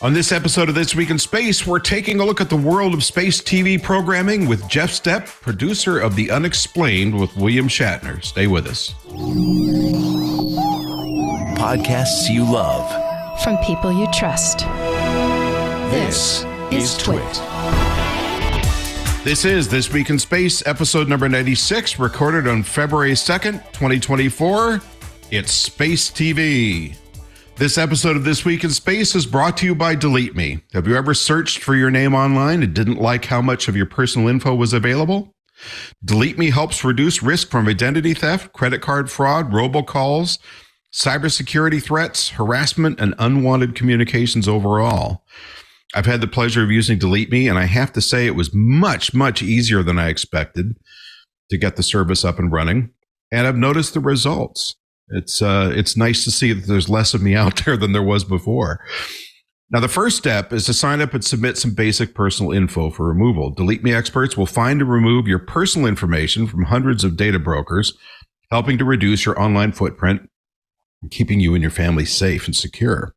On this episode of This Week in Space, we're taking a look at the world of space TV programming with Jeff Stepp, producer of the UnXplained with William Shatner. Stay with us. Podcasts you love. From people you trust. This is Twit. This is This Week in Space, episode number 96, recorded on February 2nd, 2024. It's Space TV. This episode of This Week in Space is brought to you by Delete Me. Have you ever searched for your name online and didn't like how much of your personal info was available? Delete Me helps reduce risk from identity theft, credit card fraud, robocalls, cybersecurity threats, harassment, and unwanted communications overall. I've had the pleasure of using Delete Me, and I have to say it was much, much easier than I expected to get the service up and running. And I've noticed the results. It's nice to see that there's less of me out there than there was before. Now, the first step is to sign up and submit some basic personal info for removal. Delete Me experts will find and remove your personal information from hundreds of data brokers, helping to reduce your online footprint and keeping you and your family safe and secure.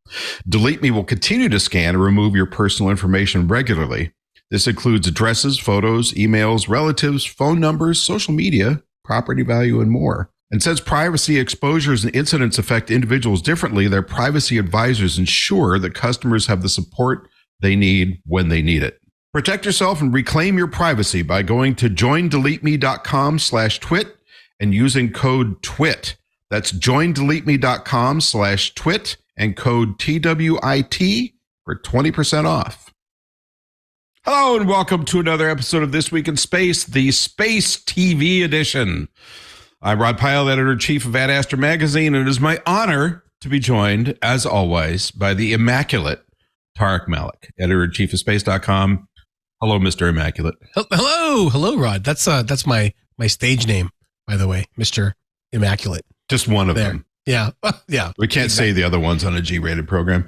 Delete Me will continue to scan and remove your personal information regularly. This includes addresses, photos, emails, relatives, phone numbers, social media, property value, and more. And since privacy exposures and incidents affect individuals differently, their privacy advisors ensure that customers have the support they need when they need it. Protect yourself and reclaim your privacy by going to joindeleteme.com/twit and using code TWIT. That's joindeleteme.com/twit and code TWIT for 20% off. Hello and welcome to another episode of This Week in Space, the Space TV edition. I'm Rod Pyle, editor-in-chief of Ad Astra Magazine, and it is my honor to be joined, as always, by the immaculate Tarek Malik, editor-in-chief of Space.com. Hello, Mr. Immaculate. Hello, Rod. That's my stage name, by the way, Mr. Immaculate. Just one of them. Yeah, yeah. We can't say the other ones on a G-rated program.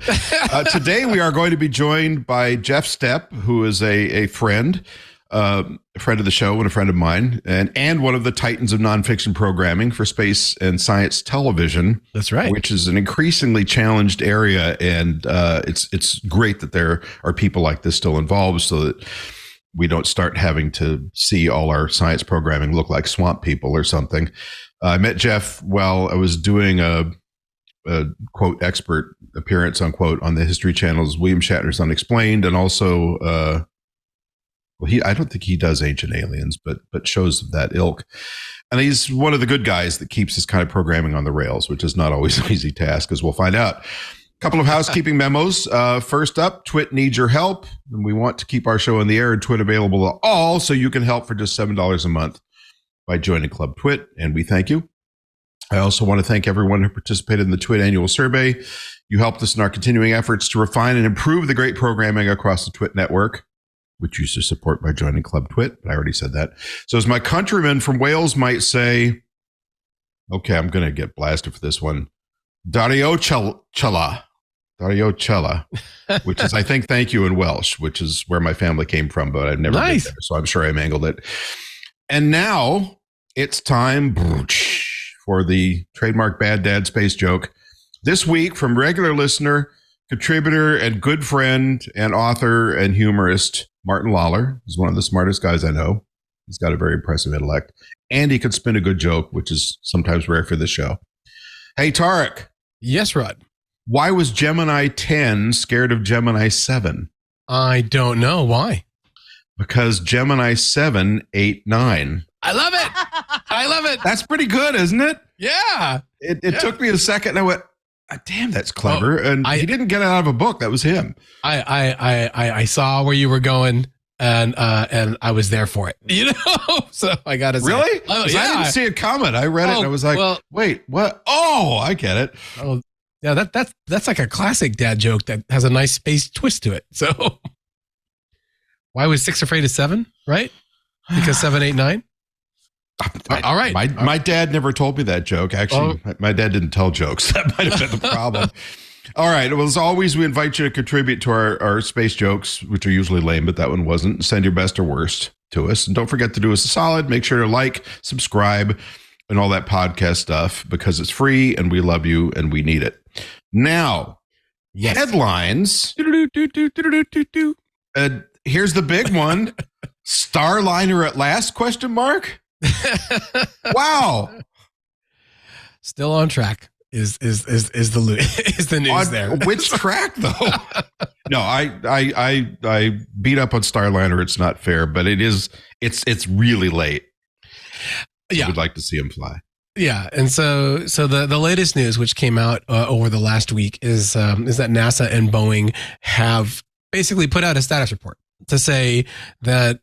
Today, we are going to be joined by Jeff Stepp, who is a friend of the show and a friend of mine, and one of the titans of nonfiction programming for space and science television. That's right. Which is an increasingly challenged area, and it's great that there are people like this still involved, so that we don't start having to see all our science programming look like swamp people or something. I met Jeff while I was doing a quote expert appearance unquote on the History Channel's William Shatner's UnXplained, and also I don't think he does Ancient Aliens, but shows of that ilk. And he's one of the good guys that keeps this kind of programming on the rails, which is not always an easy task, as we'll find out. A couple of housekeeping memos. First up, Twit needs your help. And we want to keep our show in the air and Twit available to all, so you can help for just $7 a month by joining Club Twit, and we thank you. I also want to thank everyone who participated in the Twit annual survey. You helped us in our continuing efforts to refine and improve the great programming across the Twit network, which you should support by joining Club Twit. But I already said that. So as my countrymen from Wales might say, okay, I'm going to get blasted for this one. Dario Cella, which is, I think, thank you in Welsh, which is where my family came from, but I've never been there, so I'm sure I mangled it. And now it's time for the trademark Bad Dad space joke. This week, from regular listener, contributor, and good friend, and author and humorist, Martin Lawler is one of the smartest guys I know. He's got a very impressive intellect, and he can spin a good joke, which is sometimes rare for the show. Hey, Tarek. Yes, Rod. Why was Gemini 10 scared of Gemini 7? I don't know. Why? Because Gemini 7 ate 9. I love it. That's pretty good, isn't it? Yeah. It took me a second, and I went, damn, that's clever. He didn't get it out of a book. That was him. I saw where you were going, and I was there for it. You know, so I got to say, really? Yeah. I didn't see it coming. I read it and I was like, wait, what? Oh, I get it. Oh, yeah. That's like a classic dad joke that has a nice space twist to it. So, why was 6 afraid of 7? Right? Because 7, 8, 9. All right. My dad never told me that joke. Actually, my dad didn't tell jokes. That might have been the problem. All right. Well, as always, we invite you to contribute to our space jokes, which are usually lame, but that one wasn't. Send your best or worst to us. And don't forget to do us a solid. Make sure to like, subscribe, and all that podcast stuff, because it's free and we love you and we need it. Now, Yes. Headlines. Do-do-do-do-do-do-do-do. Here's the big one. Starliner at last, question mark? Wow. Still on track is the news On there. which track though? No, I beat up on Starliner. It's not fair, but it's really late. Yeah. I would like to see him fly. Yeah, and so the latest news, which came out over the last week, is that NASA and Boeing have basically put out a status report to say that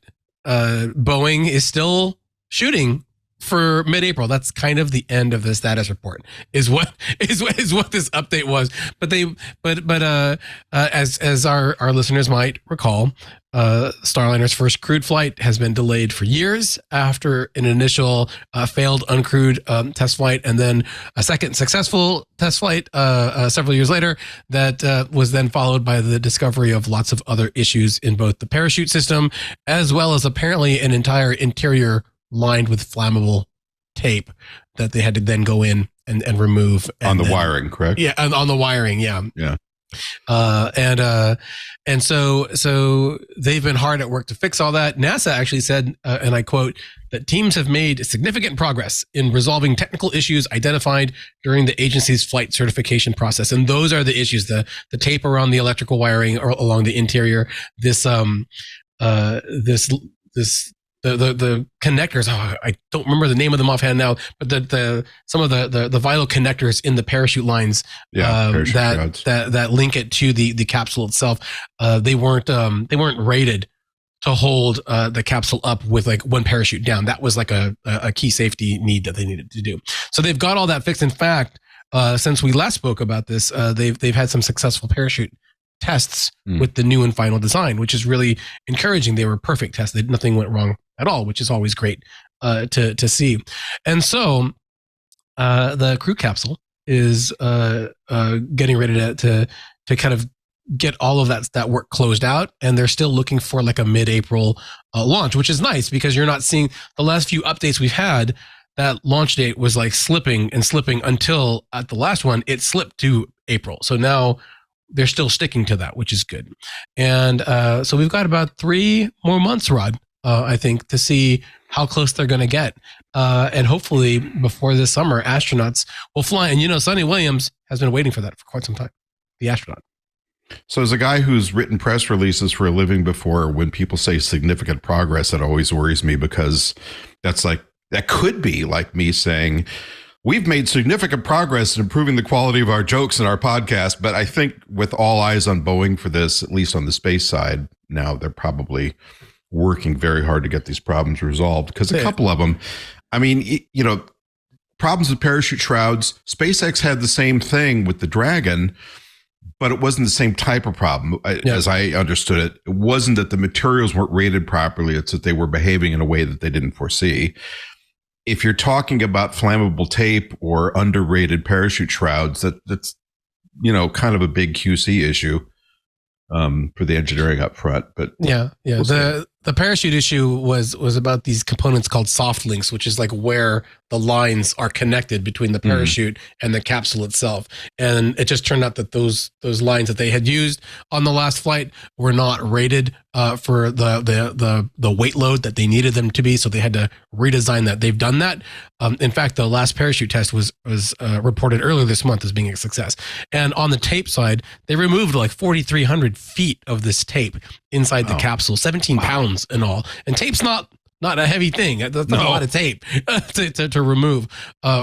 Boeing is still shooting for mid-April. That's kind of the end of the status report. Is what this update was. But as our listeners might recall, Starliner's first crewed flight has been delayed for years after an initial failed uncrewed test flight, and then a second successful test flight several years later that was then followed by the discovery of lots of other issues in both the parachute system as well as apparently an entire interior lined with flammable tape that they had to then go in and remove. On the wiring, correct? Yeah, on the wiring, yeah. Yeah. And so they've been hard at work to fix all that. NASA actually said, and I quote, that teams have made significant progress in resolving technical issues identified during the agency's flight certification process. And those are the issues, the tape around the electrical wiring or along the interior, the connectors. Oh, I don't remember the name of them offhand now, but some of the vital connectors in the parachute lines that link it to the capsule itself. They weren't rated to hold the capsule up with like one parachute down. That was like a key safety need that they needed to do. So they've got all that fixed. In fact, since we last spoke about this, they've had some successful parachute tests with the new and final design, which is really encouraging. They were perfect tests. Nothing went wrong at all, which is always great to see. And so the crew capsule is getting ready to kind of get all of that work closed out, and they're still looking for like a mid-April launch, which is nice because you're not seeing the last few updates we've had. That launch date was like slipping until at the last one it slipped to April. So now they're still sticking to that, which is good. And so we've got about 3 more months, Rod, I think, to see how close they're going to get. And hopefully before this summer, astronauts will fly. And, Sonny Williams has been waiting for that for quite some time, the astronaut. So as a guy who's written press releases for a living before, when people say significant progress, it always worries me because that could be like me saying, we've made significant progress in improving the quality of our jokes in our podcast. But I think with all eyes on Boeing for this, at least on the space side, now they're probably working very hard to get these problems resolved. Because a couple of them, I mean, problems with parachute shrouds, SpaceX had the same thing with the Dragon, but it wasn't the same type of problem. As I understood it. It wasn't that the materials weren't rated properly. It's that they were behaving in a way that they didn't foresee. If you're talking about flammable tape or underrated parachute shrouds, that's kind of a big QC issue for the engineering up front. But we'll the parachute issue was about these components called soft links, which is like where the lines are connected between the parachute and the capsule itself. And it just turned out that those lines that they had used on the last flight were not rated for the weight load that they needed them to be. So they had to redesign that. They've done that. In fact, the last parachute test was reported earlier this month as being a success. And on the tape side, they removed like 4,300 feet of this tape inside the capsule, 17 pounds in all. And tape's not a heavy thing. That's a lot of tape to remove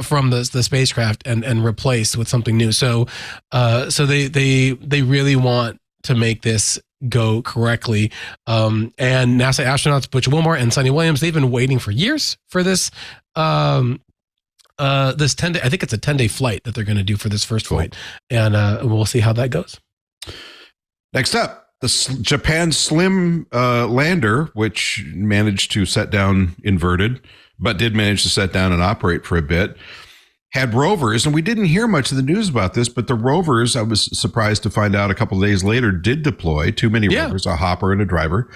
from the spacecraft and replace with something new. So they really want to make this go correctly. And NASA astronauts Butch Wilmore and Sonny Williams, they've been waiting for years for this. This 10-day, I think it's a 10-day flight that they're going to do for this first flight, and we'll see how that goes. Next up, the Japan Slim lander, which managed to set down inverted, but did manage to set down and operate for a bit, had rovers, and we didn't hear much of the news about this, but the rovers, I was surprised to find out a couple of days later, did deploy 2 mini rovers, a hopper and a driver,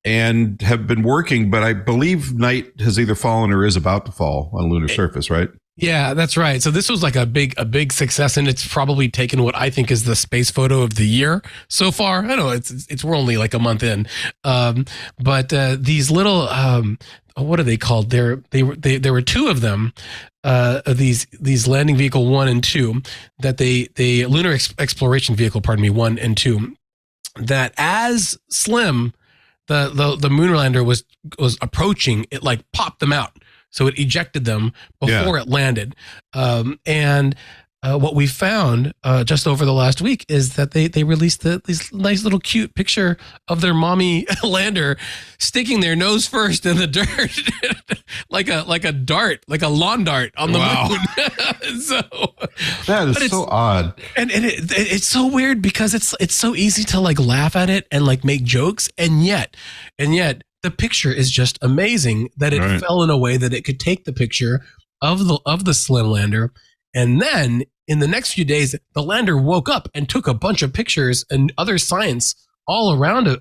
and have been working, but I believe night has either fallen or is about to fall on lunar surface, right? Yeah, that's right. So this was like a big success, and it's probably taken what I think is the space photo of the year so far. I know it's we're only like a month in, but these little what are they called? There were two of them. These landing vehicle 1 and 2 that the lunar exploration vehicle, pardon me, 1 and 2, that as Slim, the Lunar Lander was approaching, it like popped them out. So it ejected them before it landed. And what we found just over the last week is that they released this nice little cute picture of their mommy lander sticking their nose first in the dirt, like a dart, like a lawn dart on the moon. So that is so odd, and it's so weird because it's so easy to like laugh at it and like make jokes, and yet the picture is just amazing that it fell in a way that it could take the picture of the Slim lander. And then in the next few days, the lander woke up and took a bunch of pictures and other science all around it.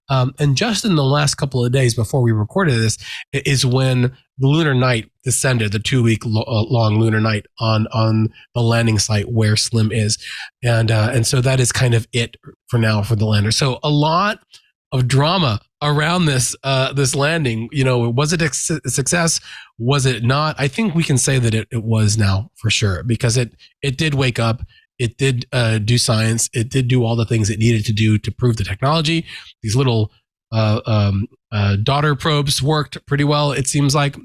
And just in the last couple of days before we recorded this is when the lunar night descended, the 2-week long lunar night on the landing site where Slim is. And so that is kind of it for now for the lander. So a lot of drama around this landing. You know, was it a success? Was it not? I think we can say that it was now for sure, because it did wake up. It did do science. It did do all the things it needed to do to prove the technology. These little daughter probes worked pretty well, it seems like.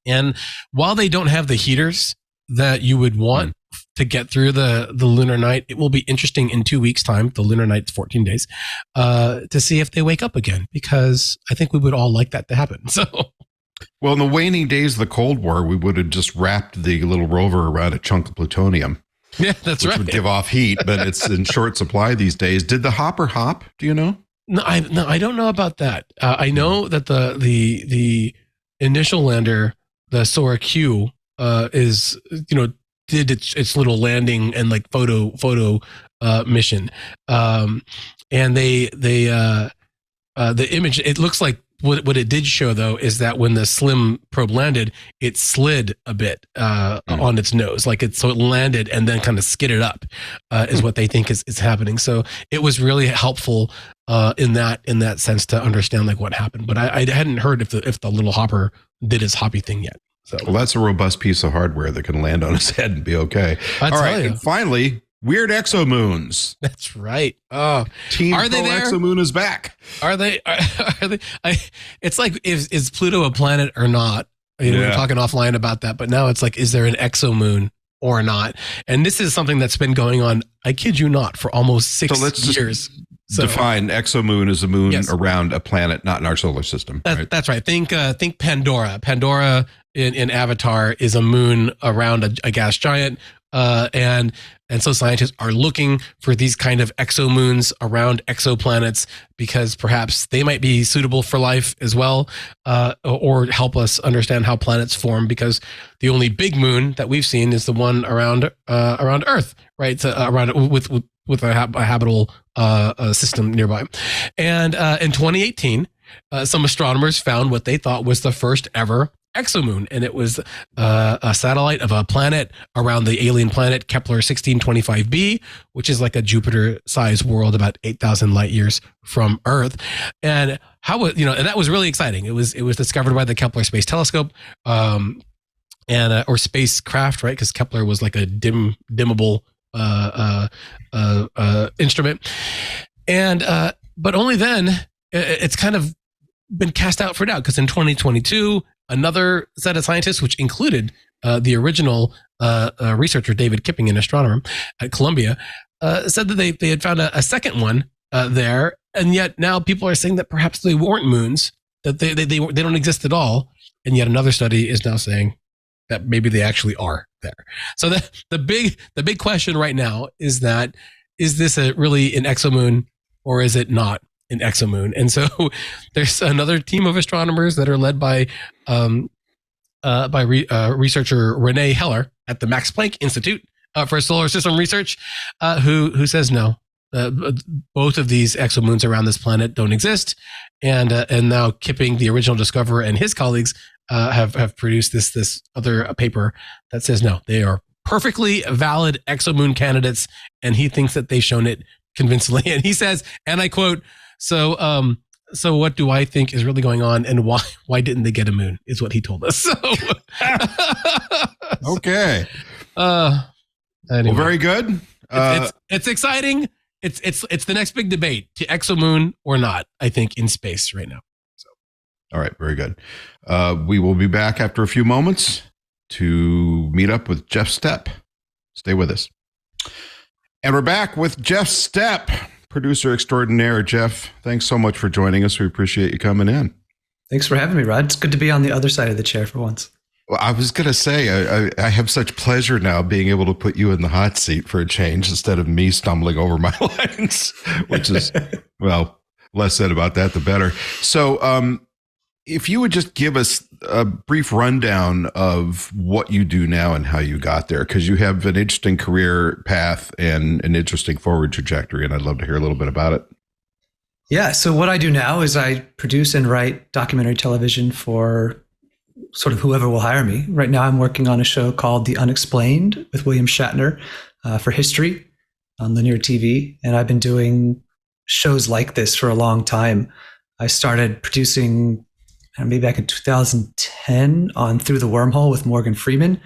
And while they don't have the heaters that you would want to get through the lunar night, it will be interesting in 2 weeks' time. The lunar night's 14 days, to see if they wake up again, because I think we would all like that to happen. So, well, in the waning days of the Cold War, we would have just wrapped the little rover around a chunk of plutonium. Yeah, that's which right. would give off heat, but it's in short supply these days. Did the hopper hop? Do you know? No, I don't know about that. I know that the initial lander, the Sora Q, is, did its little landing and like photo mission, and the image, it looks like what it did show though is that when the Slim probe landed, it slid a bit on its nose, so it landed and then kind of skidded up, is what they think is happening. So it was really helpful in that sense to understand like what happened. But I hadn't heard if the little hopper did its hoppy thing yet. So, well, that's a robust piece of hardware that can land on its head and be okay. All right, and finally, weird exomoons. That's right. Oh, Team are they there? Exomoon is back. Are they? Are they? It's like, is Pluto a planet or not? We were talking offline about that, but now it's like, is there an exomoon or not? And this is something that's been going on, I kid you not, for almost 6 years. So, define exomoon as a moon around a planet, not in our solar system. Right? That's right. Think Pandora. Pandora in Avatar is a moon around a gas giant, and so scientists are looking for these kind of exomoons around exoplanets, because perhaps they might be suitable for life as well, or help us understand how planets form. Because the only big moon that we've seen is the one around Earth, right? So, around with a habitable system nearby. And in 2018, some astronomers found what they thought was the first ever exomoon, and it was a satellite of a planet around the alien planet Kepler 1625b, which is like a Jupiter-sized world about 8,000 light years from Earth. And and that was really exciting. It was discovered by the Kepler Space Telescope, or spacecraft, right? Because Kepler was like a dimmable instrument, and but only then it's kind of been cast out for now, because in 2022 another set of scientists, which included the original researcher David Kipping, an astronomer at Columbia, said that they had found a second one there, and yet now people are saying that perhaps they weren't moons, that they don't exist at all, and yet another study is now saying that maybe they actually are there. So the big question right now is this really an exomoon, or is it not an exomoon? And so there's another team of astronomers that are led by researcher Renee Heller at the Max Planck Institute for Solar System Research, who says no, both of these exomoons around this planet don't exist, and now Kipping, the original discoverer, and his colleagues have produced this other paper that says no, they are perfectly valid exomoon candidates, and he thinks that they've shown it convincingly. And he says, and I quote, so what do I think is really going on, and why didn't they get a moon, is what he told us. So okay. Anyway. Well, very good. It's exciting. It's the next big debate, to exomoon or not, I think, in space right now. So, all right, very good. We will be back after a few moments to meet up with Jeff Stepp. Stay with us. And we're back with Jeff Stepp, producer extraordinaire. Jeff, thanks so much for joining us. We appreciate you coming in. Thanks for having me, Rod. It's good to be on the other side of the chair for once. Well, I was going to say, I have such pleasure now being able to put you in the hot seat for a change instead of me stumbling over my lines, which is, well, less said about that, the better. So if you would just give us a brief rundown of what you do now and how you got there, because you have an interesting career path and an interesting forward trajectory, and I'd love to hear a little bit about it. Yeah, so what I do now is I produce and write documentary television for sort of whoever will hire me. Right now I'm working on a show called The UnXplained with William Shatner for history on linear TV. And I've been doing shows like this for a long time. I started producing maybe back in 2010 on Through the Wormhole with Morgan Freeman,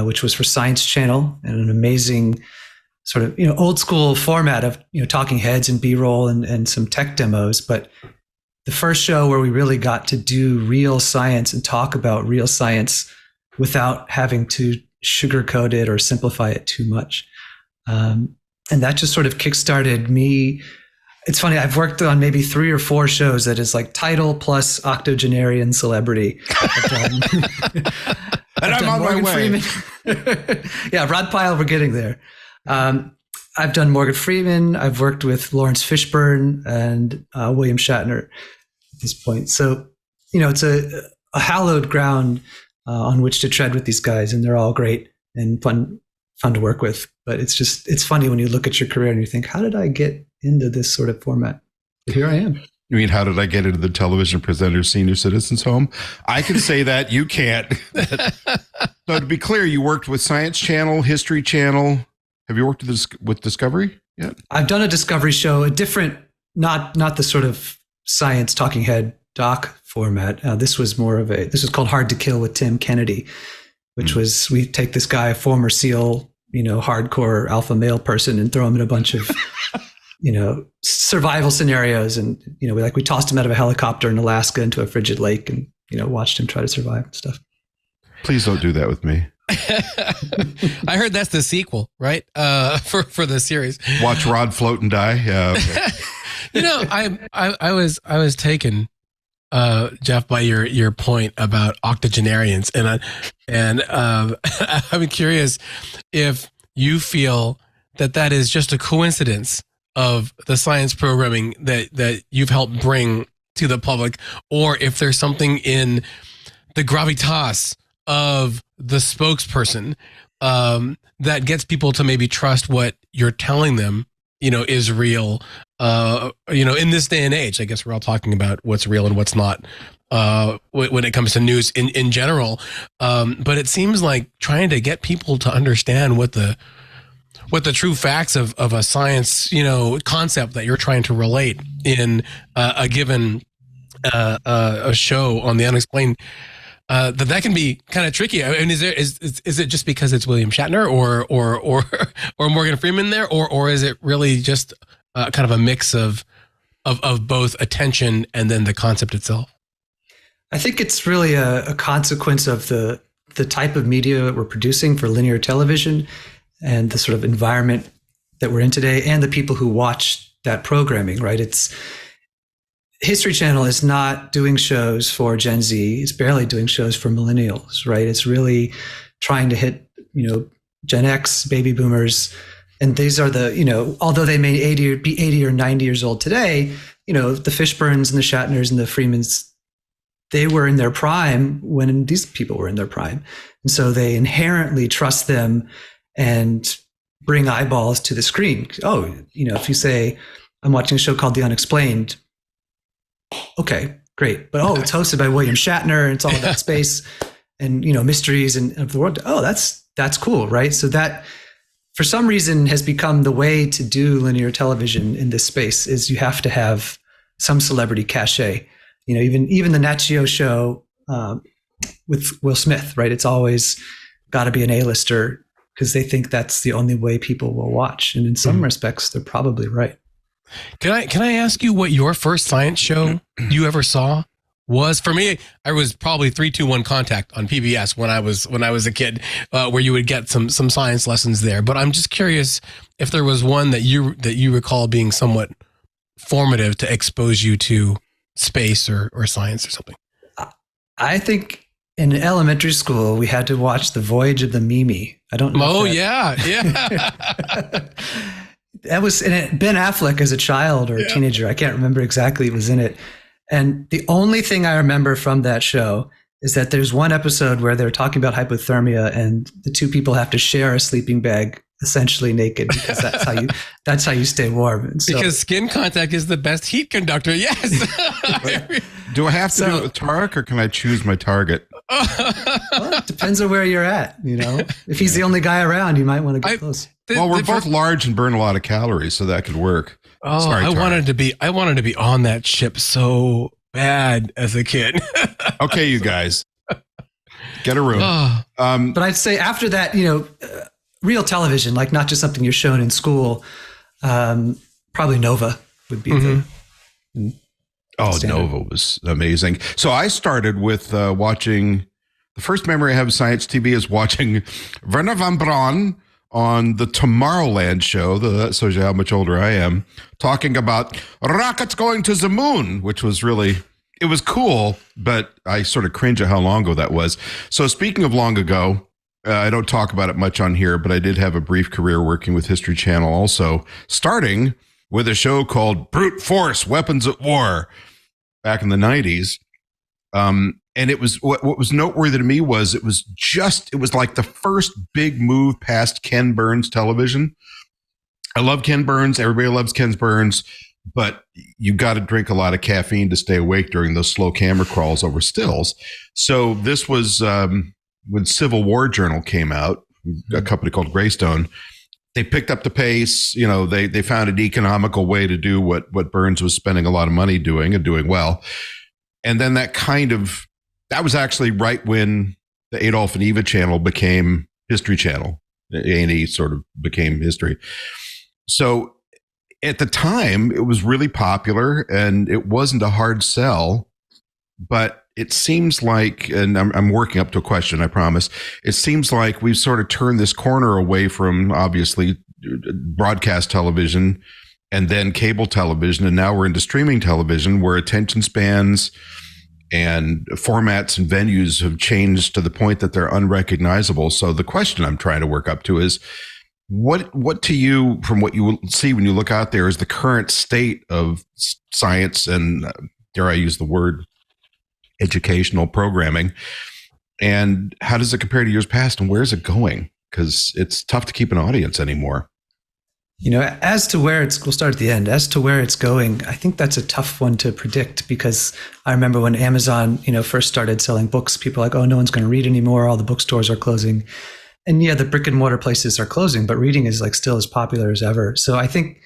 which was for Science Channel, and an amazing sort of, old school format of, talking heads and B-roll and some tech demos. But the first show where we really got to do real science and talk about real science without having to sugarcoat it or simplify it too much. And that just sort of kickstarted me. It's funny, I've worked on maybe 3 or 4 shows that is like title plus octogenarian celebrity. And I'm on my way. Yeah, Rod Pyle, we're getting there. I've done Morgan Freeman. I've worked with Lawrence Fishburne and William Shatner at this point. So, it's a hallowed ground on which to tread with these guys, and they're all great and fun to work with. But it's funny when you look at your career and you think, how did I get into this sort of format? But here I am. You mean, how did I get into the television presenter senior citizens home? I can say that, you can't. So to be clear, you worked with Science Channel, History Channel. Have you worked with Discovery yet? I've done a Discovery show, a different, not the sort of science talking head doc format. This was called Hard to Kill with Tim Kennedy, which was, we take this guy, former SEAL, hardcore alpha male person, and throw him in a bunch of, survival scenarios. And, we tossed him out of a helicopter in Alaska into a frigid lake and, watched him try to survive and stuff. Please don't do that with me. I heard that's the sequel, right? For the series. Watch Rod float and die. Yeah. Okay. I was taken, Jeff, by your point about octogenarians, and I'm curious if you feel that is just a coincidence of the science programming that you've helped bring to the public, or if there's something in the gravitas of the spokesperson that gets people to maybe trust what you're telling them, is real. In this day and age, I guess we're all talking about what's real and what's not when it comes to news in general. But it seems like trying to get people to understand what the true facts of a science, concept that you're trying to relate in a given a show on the UnXplained, that can be kind of tricky. I mean, is it just because it's William Shatner or Morgan Freeman there, or is it really just kind of a mix of both attention and then the concept itself? I think it's really a consequence of the type of media that we're producing for linear television and the sort of environment that we're in today and the people who watch that programming, right? History Channel is not doing shows for Gen Z. It's barely doing shows for millennials, right? It's really trying to hit, Gen X, baby boomers. And these are although they may be 80 or 90 years old today, the Fishburnes and the Shatners and the Freemans, they were in their prime when these people were in their prime. And so they inherently trust them and bring eyeballs to the screen. Oh, if you say, I'm watching a show called The UnXplained, okay, great. But it's hosted by William Shatner, and it's all about space and, mysteries and of the world. Oh, that's cool, right? So that, for some reason, has become the way to do linear television in this space, is you have to have some celebrity cachet. Even the Nat Geo show with Will Smith, right? It's always got to be an A-lister because they think that's the only way people will watch. And in some respects, they're probably right. Can I ask you what your first science show you ever saw was? For me, I was probably 3-2-1 Contact on PBS when I was a kid, where you would get some science lessons there. But I'm just curious if there was one that you recall being somewhat formative to expose you to space or science or something. I think in elementary school we had to watch The Voyage of the Mimi. I don't know. Oh yeah. That was in it. Ben Affleck as a child or a teenager. I can't remember exactly. It was in it. And the only thing I remember from that show is that there's one episode where they're talking about hypothermia, and the two people have to share a sleeping bag, essentially naked, because that's how you stay warm. And so, because skin contact is the best heat conductor. Yes. Do I have to do it with Tarek, or can I choose my target? Well, it depends on where you're at. If he's the only guy around, you might want to get close. Well, we're both large and burn a lot of calories, so that could work. Oh, sorry, I wanted to be on that ship so bad as a kid. Okay, you guys, get a room. But I'd say after that, real television, like not just something you're shown in school, probably Nova would be the standard. Nova was amazing. So I started with watching. The first memory I have of science TV is watching Werner von Braun on the Tomorrowland show. That shows you how much older I am. Talking about rockets going to the moon, which was it was cool, but I sort of cringe at how long ago that was. So speaking of long ago, I don't talk about it much on here, but I did have a brief career working with History Channel also, starting with a show called Brute Force, Weapons at War back in the 90s. And it was what was noteworthy to me was it was like the first big move past Ken Burns television. I love Ken Burns. Everybody loves Ken Burns, but you got to drink a lot of caffeine to stay awake during those slow camera crawls over stills. So this was when Civil War Journal came out, a company called Greystone. They picked up the pace. They found an economical way to do what Burns was spending a lot of money doing and doing well. And then that was actually right when the Adolf and Eva channel became History Channel. A&E sort of became history. So at the time, it was really popular and it wasn't a hard sell, but it seems like, and I'm working up to a question, I promise. It seems like we've sort of turned this corner away from obviously broadcast television and then cable television. And now we're into streaming television where attention spans and formats and venues have changed to the point that they're unrecognizable. So the question I'm trying to work up to is, what to you, from what you see when you look out there, is the current state of science and, dare I use the word, educational programming? And how does it compare to years past, and where's it going? Because it's tough to keep an audience anymore. As to where we'll start at the end. As to where it's going, I think that's a tough one to predict, because I remember when Amazon, first started selling books, people were like, oh, no one's going to read anymore. All the bookstores are closing. And yeah, the brick and mortar places are closing, but reading is still as popular as ever. So I think,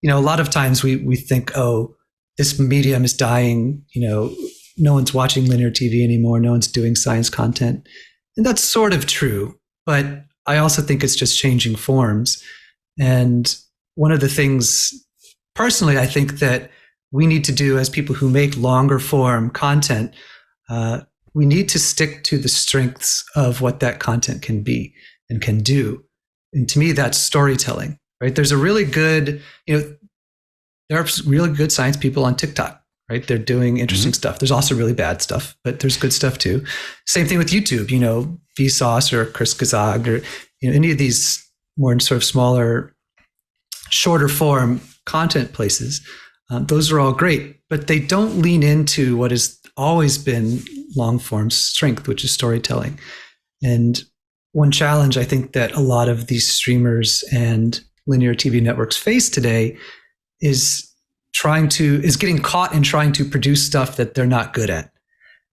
a lot of times we think, oh, this medium is dying. No one's watching linear TV anymore. No one's doing science content. And that's sort of true. But I also think it's just changing forms. And one of the things, personally, I think that we need to do as people who make longer form content, we need to stick to the strengths of what that content can be and can do. And to me, that's storytelling, right? There's a really good, there are really good science people on TikTok, right? They're doing interesting stuff. There's also really bad stuff, but there's good stuff too. Same thing with YouTube, Vsauce or Chris Kazag or any of these more sort of smaller, shorter form content places. Those are all great, but they don't lean into what has always been long form strength, which is storytelling. And one challenge I think that a lot of these streamers and linear TV networks face today is getting caught in trying to produce stuff that they're not good at.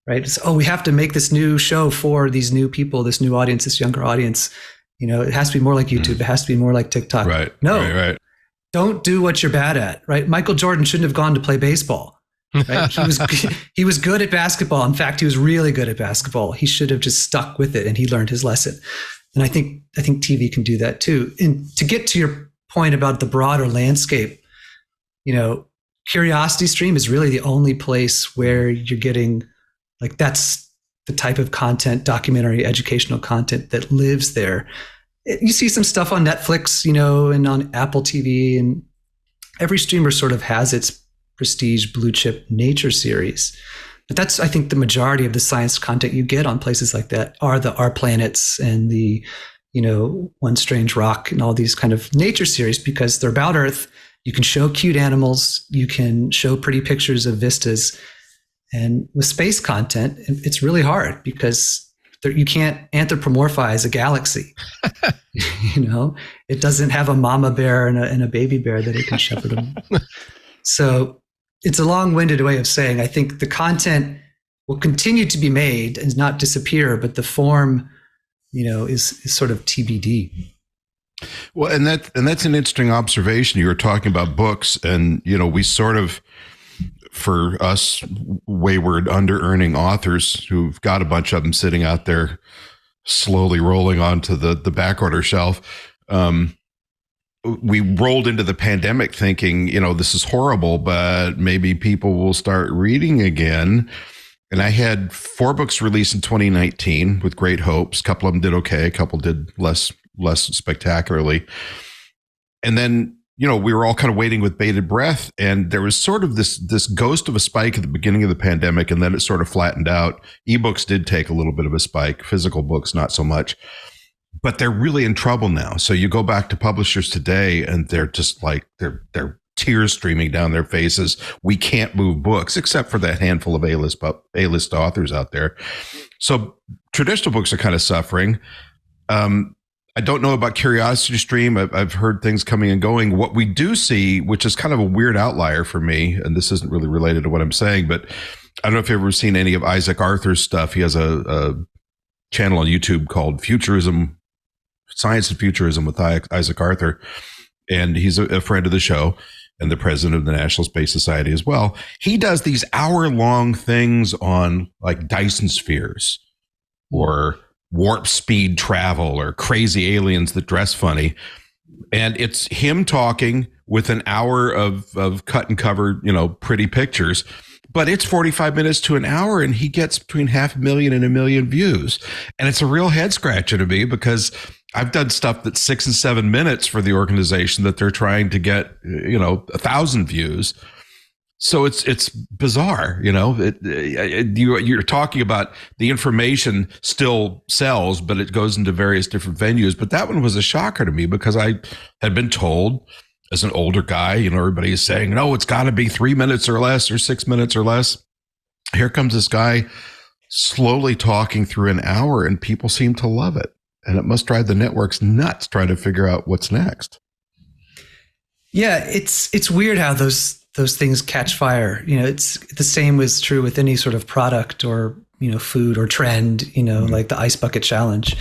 Right? It's, we have to make this new show for these new people, this new audience, this younger audience. It has to be more like YouTube. It has to be more like TikTok. Right. No, Right. Don't do what you're bad at. Right? Michael Jordan shouldn't have gone to play baseball. Right? He was good at basketball. In fact, he was really good at basketball. He should have just stuck with it, and he learned his lesson. And I think TV can do that too. And to get to your point about the broader landscape, Curiosity Stream is really the only place where you're getting, like, that's the type of content, documentary, educational content that lives there. You see some stuff on Netflix, and on Apple TV, and every streamer sort of has its prestige blue chip nature series. But that's, I think, the majority of the science content you get on places like that are the Our Planets and the, One Strange Rock and all these kind of nature series, because they're about Earth. You can show cute animals. You can show pretty pictures of vistas. And with space content, it's really hard because you can't anthropomorphize a galaxy. It doesn't have a mama bear and a baby bear that it can shepherd them. So it's a long-winded way of saying, I think the content will continue to be made and not disappear, but the form, is sort of TBD. Well, and that's an interesting observation. You were talking about books, and we sort of, for us wayward under-earning authors who've got a bunch of them sitting out there slowly rolling onto the backorder shelf, we rolled into the pandemic thinking, this is horrible, but maybe people will start reading again. And I had 4 books released in 2019 with great hopes. A couple of them did okay. A couple did less spectacularly. And then, we were all kind of waiting with bated breath. And there was sort of this ghost of a spike at the beginning of the pandemic. And then it sort of flattened out. Ebooks did take a little bit of a spike. Physical books, not so much. But they're really in trouble now. So you go back to publishers today and they're just like, they're tears streaming down their faces. We can't move books except for that handful of A-list authors out there. So traditional books are kind of suffering. I don't know about Curiosity Stream. I've heard things coming and going. What we do see, which is kind of a weird outlier for me, and this isn't really related to what I'm saying, but I don't know if you've ever seen any of Isaac Arthur's stuff. He has a channel on YouTube called Science and Futurism with Isaac Arthur. And he's a friend of the show and the president of the National Space Society as well. He does these hour-long things on like Dyson spheres or warp speed travel or crazy aliens that dress funny. And it's him talking with an hour of cut and cover, pretty pictures. But it's 45 minutes to an hour, and he gets between 500,000 and 1 million views. And it's a real head scratcher to me because I've done stuff that's 6 and 7 minutes for the organization that they're trying to get, 1,000 views. So it's bizarre, you're talking about the information still sells, but it goes into various different venues. But that one was a shocker to me because I had been told as an older guy, everybody is saying, no, it's got to be 3 minutes or less or 6 minutes or less. Here comes this guy slowly talking through an hour, and people seem to love it. And it must drive the networks nuts trying to figure out what's next. Yeah, it's weird how those things catch fire. It's the same was true with any sort of product or, food or trend, like the ice bucket challenge.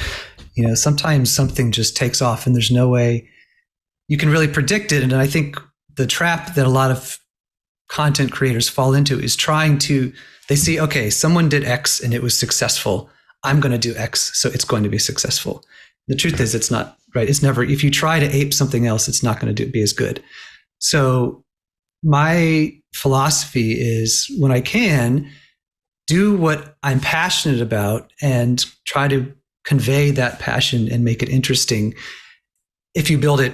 Sometimes something just takes off and there's no way you can really predict it. And I think the trap that a lot of content creators fall into is they see, okay, someone did X and it was successful. I'm going to do X, so it's going to be successful. The truth is it's not, right? It's never, if you try to ape something else, it's not going to be as good. So my philosophy is when I can, do what I'm passionate about and try to convey that passion and make it interesting. If you build it,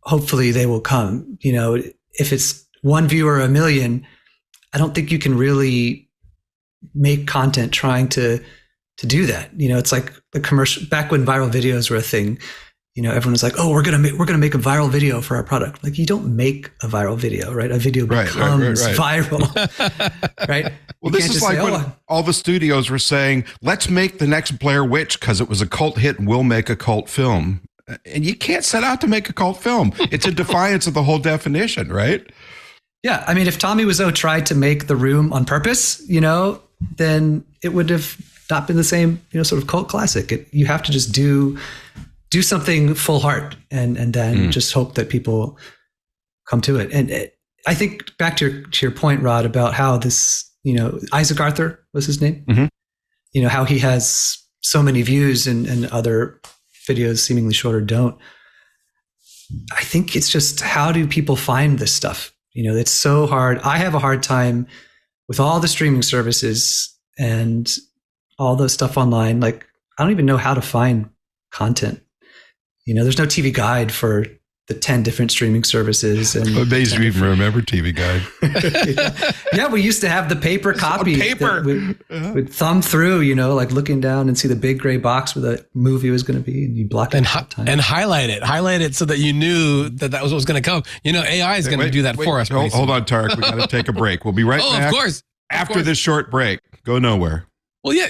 hopefully they will come. If it's 1 viewer, 1 million, I don't think you can really make content trying to do that. It's like the commercial, back when viral videos were a thing, everyone was like, "Oh, we're gonna make a viral video for our product." Like, you don't make a viral video, right? A video becomes viral, right? Well, this is like when all the studios were saying, "Let's make the next Blair Witch because it was a cult hit, and we'll make a cult film." And you can't set out to make a cult film. It's a defiance of the whole definition, right? Yeah, I mean, if Tommy Wiseau tried to make The Room on purpose, then it would have not been the same, sort of cult classic. You have to just do something full heart and then just hope that people come to it. And I think back to your point, Rod, about how this, Isaac Arthur was his name, how he has so many views and other videos seemingly shorter don't. I think it's just, how do people find this stuff? It's so hard. I have a hard time with all the streaming services and all the stuff online. Like, I don't even know how to find content. There's no TV guide for the 10 different streaming services. And I'm amazed you even remember TV guide. Yeah, we used to have the paper copy. We'd thumb through, like looking down and see the big gray box where the movie was going to be, and you block it and highlight it so that you knew that was what was going to come. AI is going to do that for us. Hold on, Tarek. We got to take a break. We'll be right back. Of course. After this short break. Go nowhere. Well, yeah,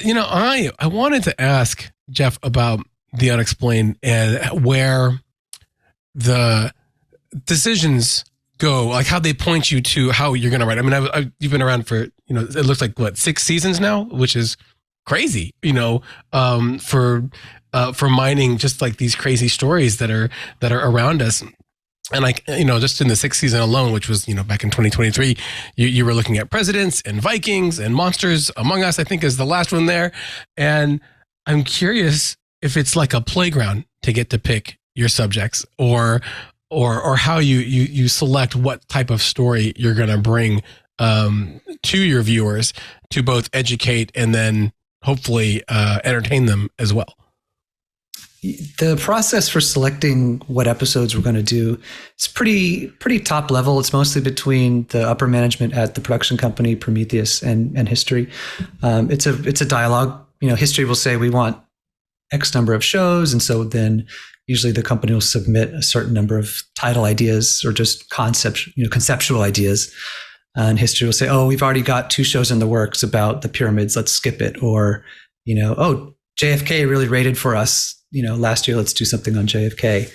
I wanted to ask Jeff about the Unexplained and where the decisions go, like how they point you to how you're going to write. I mean, you've been around for, it looks like 6 seasons now, which is crazy, for mining just like these crazy stories that are around us. And like, just in the 6th season alone, which was, back in 2023, you were looking at presidents and Vikings and monsters among us, I think is the last one there. And I'm curious if it's like a playground to get to pick your subjects or how you select what type of story you're going to bring to your viewers to both educate and then hopefully entertain them as well. The process for selecting what episodes we're going to do is pretty top level. It's mostly between the upper management at the production company Prometheus and History. It's a dialogue. History will say we want X number of shows, and so then usually the company will submit a certain number of title ideas or just conceptual ideas. And History will say, "Oh, we've already got 2 shows in the works about the pyramids. Let's skip it." Or, "Oh, JFK really rated for us, last year. Let's do something on JFK."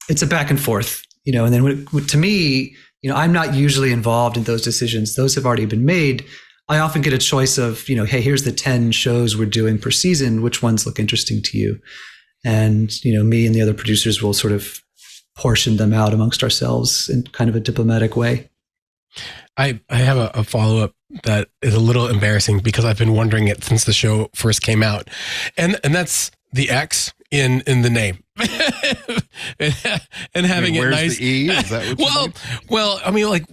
It's a back and forth, and then to me, I'm not usually involved in those decisions. Those have already been made. I often get a choice of, hey, here's the 10 shows we're doing per season. Which ones look interesting to you? And, me and the other producers will sort of portion them out amongst ourselves in kind of a diplomatic way. I have a follow-up that is a little embarrassing because I've been wondering it since the show first came out. And that's the X in the name. and having it nice. Where's the E? Is that what well, I mean, like,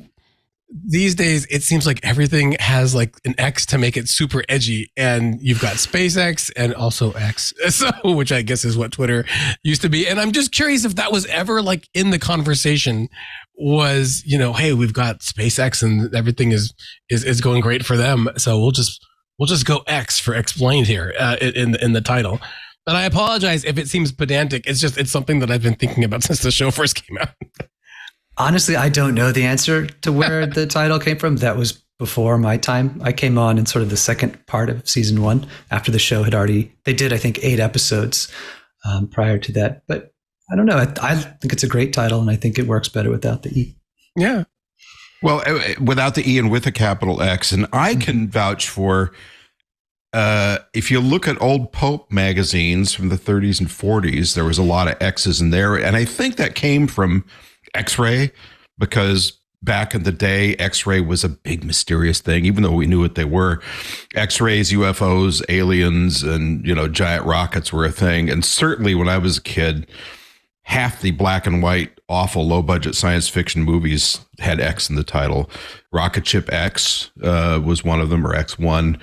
these days, it seems like everything has like an X to make it super edgy, and you've got SpaceX and also X, which I guess is what Twitter used to be. And I'm just curious if that was ever like in the conversation was, hey, we've got SpaceX and everything is going great for them. So we'll just go X for explained here in the title. But I apologize if it seems pedantic. It's something that I've been thinking about since the show first came out. Honestly, I don't know the answer to where the title came from. That was before my time. I came on in sort of the second part of season 1 after the show had they did, I think, 8 episodes prior to that. But I don't know. I think it's a great title, and I think it works better without the E. Yeah. Well, without the E and with a capital X. And I can vouch for, if you look at old Pope magazines from the 30s and 40s, there was a lot of X's in there. And I think that came from X-ray, because back in the day, X-ray was a big mysterious thing, even though we knew what they were. X-rays, UFOs, aliens, and giant rockets were a thing. And certainly when I was a kid, half the black and white, awful, low-budget science fiction movies had X in the title. Rocket Ship X was one of them, or X-1.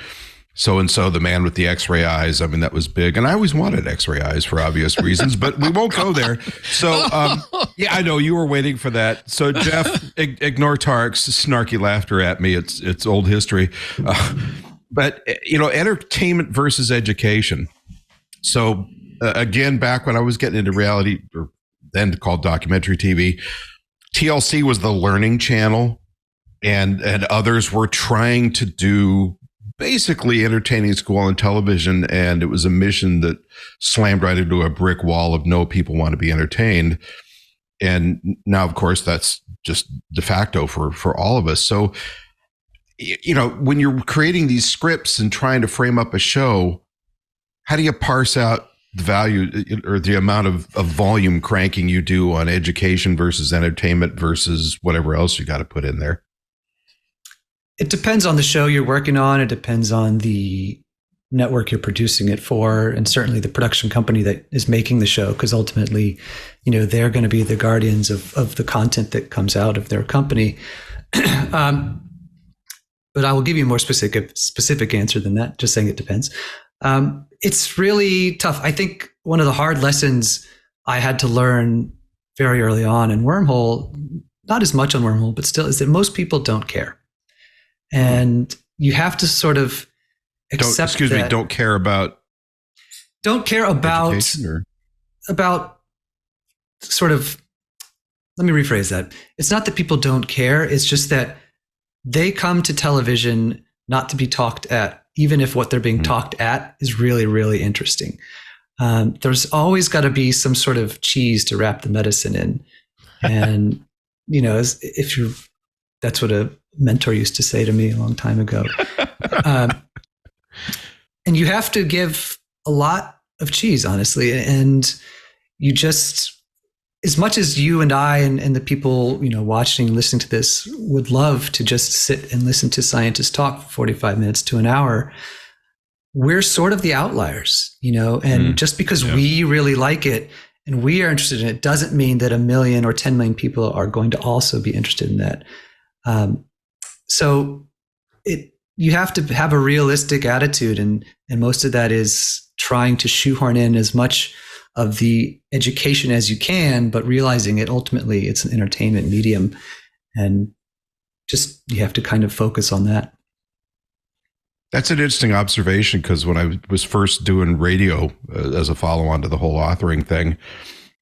So-and-so, the man with the X-ray eyes. I mean, that was big. And I always wanted X-ray eyes for obvious reasons, but we won't go there. So, yeah, I know you were waiting for that. So, Jeff, ignore Tarek's snarky laughter at me. It's old history. But, entertainment versus education. So again, back when I was getting into reality, or then called documentary TV, TLC was the learning channel, and others were trying to do basically entertaining school on television, and it was a mission that slammed right into a brick wall of no, people want to be entertained. And now, of course, that's just de facto for all of us. So, you know, when you're creating these scripts and trying to frame up a show, how do you parse out the value or the amount of volume cranking you do on education versus entertainment versus whatever else you got to put in there? It depends on the show you're working on. It depends on the network you're producing it for, and certainly the production company that is making the show, because ultimately, you know, they're going to be the guardians of the content that comes out of their company. But I will give you a more specific answer than that, just saying it depends. It's really tough. I think one of the hard lessons I had to learn very early on in Wormhole, not as much on Wormhole, but still, is that most people don't care. And you have to sort of accept don't care about sort of, let me rephrase that. It's not that people don't care. It's just that they come to television not to be talked at, even if what they're being talked at is really, really interesting. There's always got to be some sort of cheese to wrap the medicine in. And, you know, that's what a mentor used to say to me a long time ago. And you have to give a lot of cheese, honestly. And you just, as much as you and I and the people, you know, watching, listening to this would love to just sit and listen to scientists talk for 45 minutes to an hour, we're sort of the outliers, you know, and just because we really like it and we are interested in it doesn't mean that 1 million or 10 million people are going to also be interested in that. So you have to have a realistic attitude, and most of that is trying to shoehorn in as much of the education as you can, but realizing it ultimately it's an entertainment medium, and just you have to kind of focus on that. That's an interesting observation, because when I was first doing radio as a follow-on to the whole authoring thing,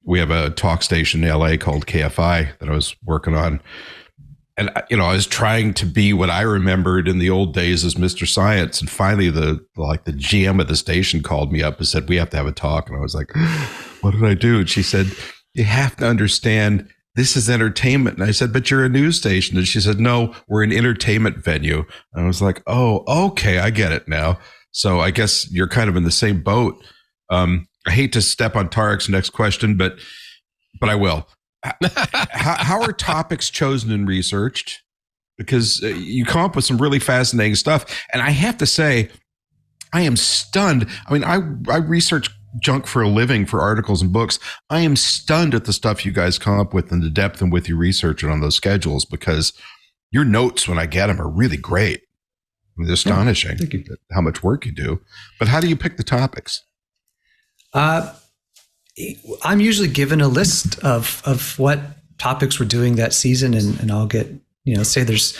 we have a talk station in LA called KFI that I was working on. And, you know, I was trying to be what I remembered in the old days as Mr. Science. And finally, the GM of the station called me up and said, we have to have a talk. And I was like, what did I do? And she said, you have to understand this is entertainment. And I said, but you're a news station. And she said, no, we're an entertainment venue. And I was like, oh, okay, I get it now. So I guess you're kind of in the same boat. I hate to step on Tarek's next question, but I will. How are topics chosen and researched? Because you come up with some really fascinating stuff. And I have to say, I am stunned. I mean, I research junk for a living for articles and books. I am stunned at the stuff you guys come up with and the depth and with you researching on those schedules, because your notes, when I get them, are really great. I mean, they're astonishing how much work you do. But how do you pick the topics? I'm usually given a list of what topics we're doing that season, and I'll get, you know, say there's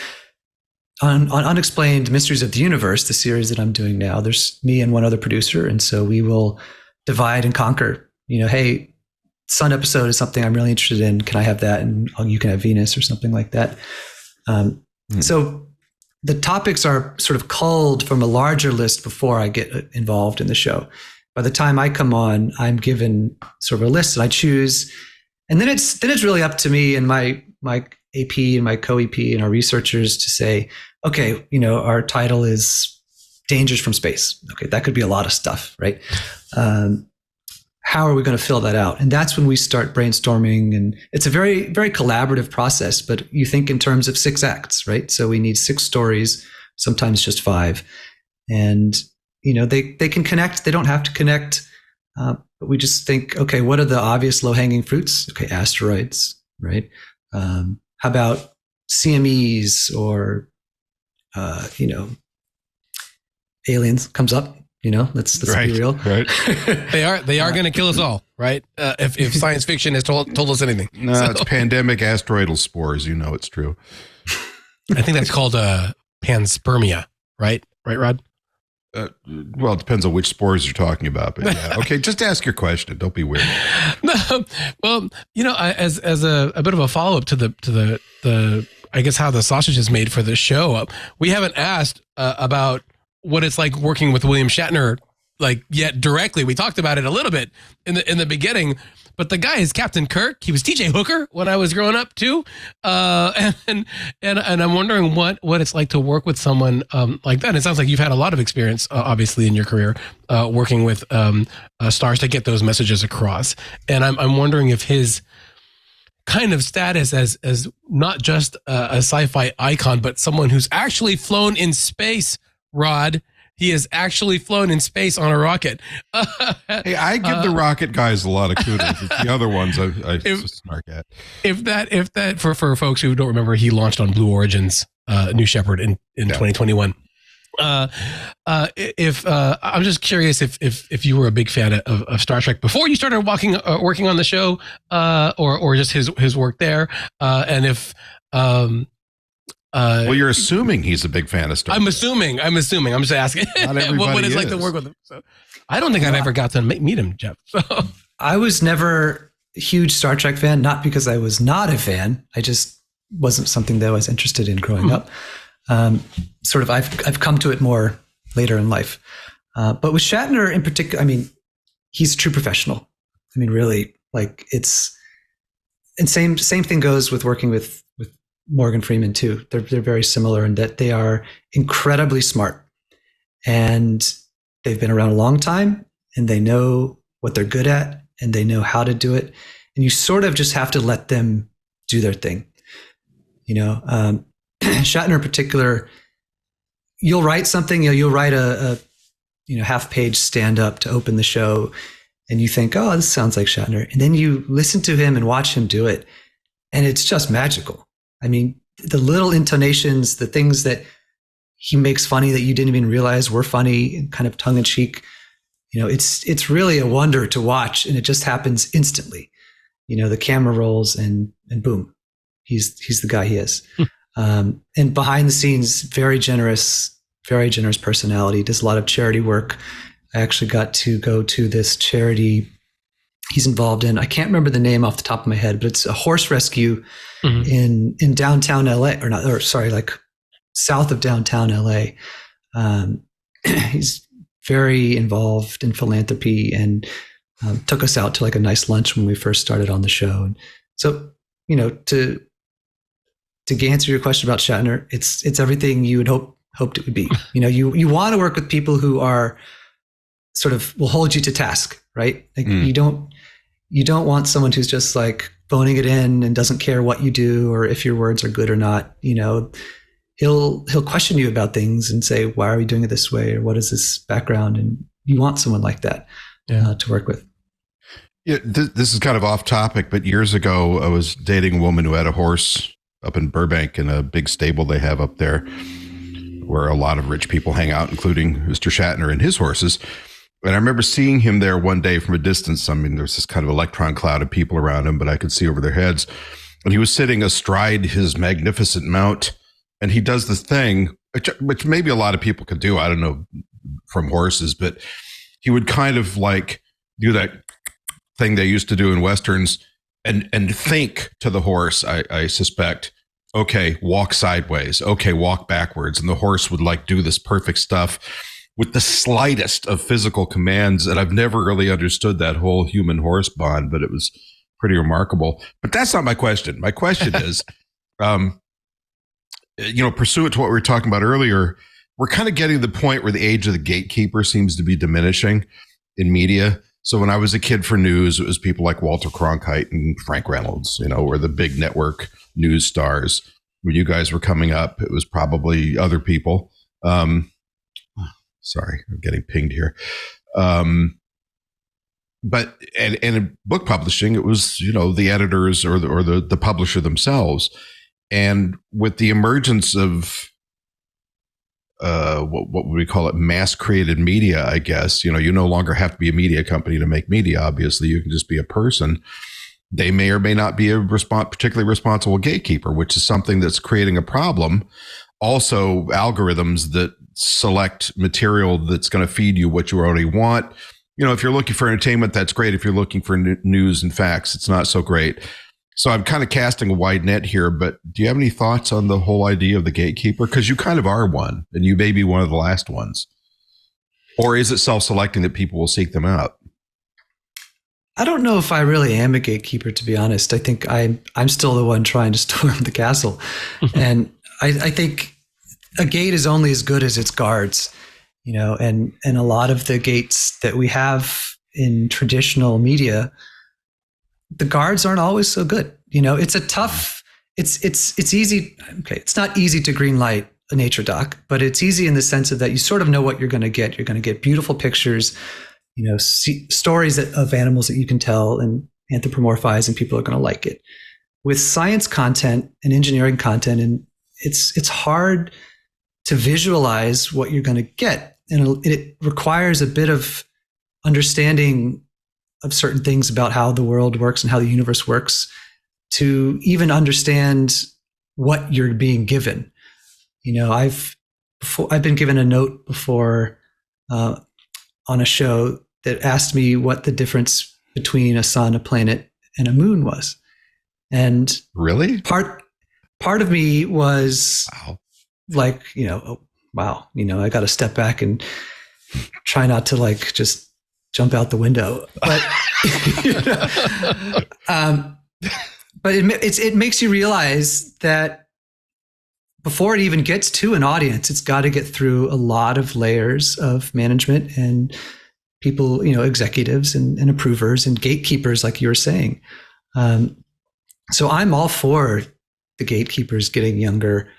on Unexplained Mysteries of the Universe, the series that I'm doing now, there's me and one other producer. And so we will divide and conquer, you know, hey, Sun episode is something I'm really interested in. Can I have that? And you can have Venus or something like that. So the topics are sort of culled from a larger list before I get involved in the show. By the time I come on, I'm given sort of a list that I choose. And then it's really up to me and my AP and my co-EP and our researchers to say, okay, you know, our title is Dangers from Space. Okay, that could be a lot of stuff, right? How are we going to fill that out? And that's when we start brainstorming. And it's a very, very collaborative process, but you think in terms of 6 acts, right? So we need 6 stories, sometimes just 5. And you know, they can connect. They don't have to connect. But we just think, okay, what are the obvious low-hanging fruits? Okay, asteroids, right? How about CMEs or, you know, aliens comes up, you know, let's be real. Right. They are going to kill us all, right? If science fiction has told us anything. No, it's pandemic asteroidal spores. You know, it's true. I think that's called panspermia, right? Right, Rod? Well, it depends on which spores you're talking about, but yeah. Okay, just ask your question. Don't be weird. No, well, as a bit of a follow up to the I guess how the sausage is made for the show, we haven't asked about what it's like working with William Shatner yet directly. We talked about it a little bit in the beginning, but the guy is Captain Kirk. He was TJ Hooker when I was growing up too, and I'm wondering what it's like to work with someone like that. It sounds like you've had a lot of experience, obviously, in your career working with stars to get those messages across. And I'm wondering if his kind of status as not just a sci-fi icon, but someone who's actually flown in space, Rod. He has actually flown in space on a rocket. Hey, I give the rocket guys a lot of kudos. It's the other ones I snark at. If that for folks who don't remember, he launched on Blue Origin's New Shepard in 2021. I'm just curious if you were a big fan of Star Trek before you started working on the show, or just his work there, and if. Well, you're assuming he's a big fan of Star Trek. I'm assuming. I'm just asking what it's like to work with him. So, I don't think I've ever got to meet him, Jeff. So. I was never a huge Star Trek fan, not because I was not a fan. I just wasn't something that I was interested in growing up. Sort of, I've come to it more later in life. But with Shatner in particular, I mean, he's a true professional. I mean, really, and same thing goes with working with Morgan Freeman too. They're very similar in that they are incredibly smart, and they've been around a long time, and they know what they're good at, and they know how to do it. And you sort of just have to let them do their thing. Shatner in particular, you'll write something, you'll write a half-page stand-up to open the show, and you think, oh, this sounds like Shatner. And then you listen to him and watch him do it, and it's just magical. I mean, the little intonations, the things that he makes funny that you didn't even realize were funny, and kind of tongue-in-cheek, it's really a wonder to watch, and it just happens instantly. The camera rolls and boom, he's the guy he is. And behind the scenes, very generous personality, does a lot of charity work. I actually got to go to this charity he's involved in. I can't remember the name off the top of my head, but it's a horse rescue in downtown LA, south of downtown LA. He's very involved in philanthropy, and took us out to a nice lunch when we first started on the show. And so, to answer your question about Shatner, it's everything you would hoped it would be. You want to work with people who are sort of will hold you to task, right? You don't want someone who's just phoning it in and doesn't care what you do or if your words are good or not. He'll question you about things and say, why are we doing it this way? Or what is this background? And you want someone like that to work with. Yeah, this is kind of off topic, but years ago, I was dating a woman who had a horse up in Burbank in a big stable they have up there where a lot of rich people hang out, including Mr. Shatner and his horses. And I remember seeing him there one day from a distance. I mean, there's this kind of electron cloud of people around him, but I could see over their heads. And he was sitting astride his magnificent mount. And he does this thing, which maybe a lot of people could do. I don't know from horses, but he would kind of do that thing they used to do in Westerns and think to the horse, I suspect, okay, walk sideways. Okay, walk backwards. And the horse would do this perfect stuff with the slightest of physical commands. And I've never really understood that whole human horse bond, but it was pretty remarkable. But that's not my question. My question is, pursuant to what we were talking about earlier, we're kind of getting to the point where the age of the gatekeeper seems to be diminishing in media. So when I was a kid for news, it was people like Walter Cronkite and Frank Reynolds, were the big network news stars. When you guys were coming up, it was probably other people. Sorry, I'm getting pinged here. But in book publishing, it was, the editors or the publisher themselves. And with the emergence of what would we call it? Mass created media, I guess. You no longer have to be a media company to make media. Obviously, you can just be a person. They may or may not be a particularly responsible gatekeeper, which is something that's creating a problem. Also, algorithms that select material that's going to feed you what you already want. If you're looking for entertainment, that's great. If you're looking for news and facts, it's not so great. So I'm kind of casting a wide net here, but do you have any thoughts on the whole idea of the gatekeeper? Because you kind of are one, and you may be one of the last ones. Or is it self-selecting that people will seek them out? I don't know if I really am a gatekeeper, to be honest. I think I'm still the one trying to storm the castle. And I think a gate is only as good as its guards, and a lot of the gates that we have in traditional media, the guards aren't always so good. It's a tough, it's easy. Okay. It's not easy to green light a nature doc, but it's easy in the sense of that you sort of know what you're going to get. You're going to get beautiful pictures, stories of animals that you can tell and anthropomorphize, and people are going to like it. With science content and engineering content, and it's hard to visualize what you're going to get. And it requires a bit of understanding of certain things about how the world works and how the universe works to even understand what you're being given. I've been given a note before on a show that asked me what the difference between a sun, a planet, and a moon was. And really, part of me was like, wow, I got to step back and try not to like just jump out the window. But but it makes you realize that before it even gets to an audience, it's got to get through a lot of layers of management and people, executives and approvers and gatekeepers, like you were saying. So I'm all for the gatekeepers getting younger.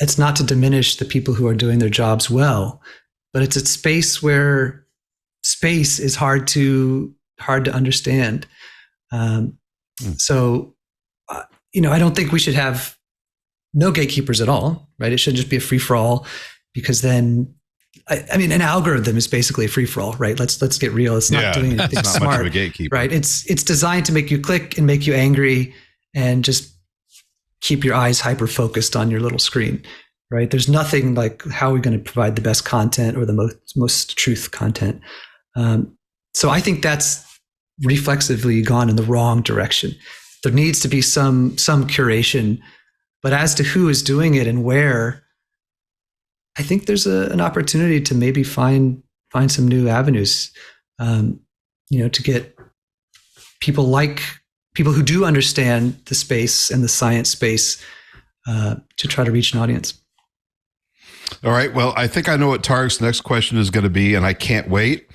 It's not to diminish the people who are doing their jobs well, but it's a space where space is hard to understand. So, I don't think we should have no gatekeepers at all, right? It shouldn't just be a free for all, because then, I mean, an algorithm is basically a free for all, right? Let's get real. It's not doing anything it's not smart, much of a gatekeeper. Right? It's designed to make you click and make you angry and just keep your eyes hyper focused on your little screen, right? There's nothing like how are we going to provide the best content or the most truth content. So I think that's reflexively gone in the wrong direction. There needs to be some curation, but as to who is doing it and where, I think there's an opportunity to maybe find some new avenues, to get people who do understand the space and the science space to try to reach an audience. All right. Well, I think I know what Tarek's next question is going to be, and I can't wait.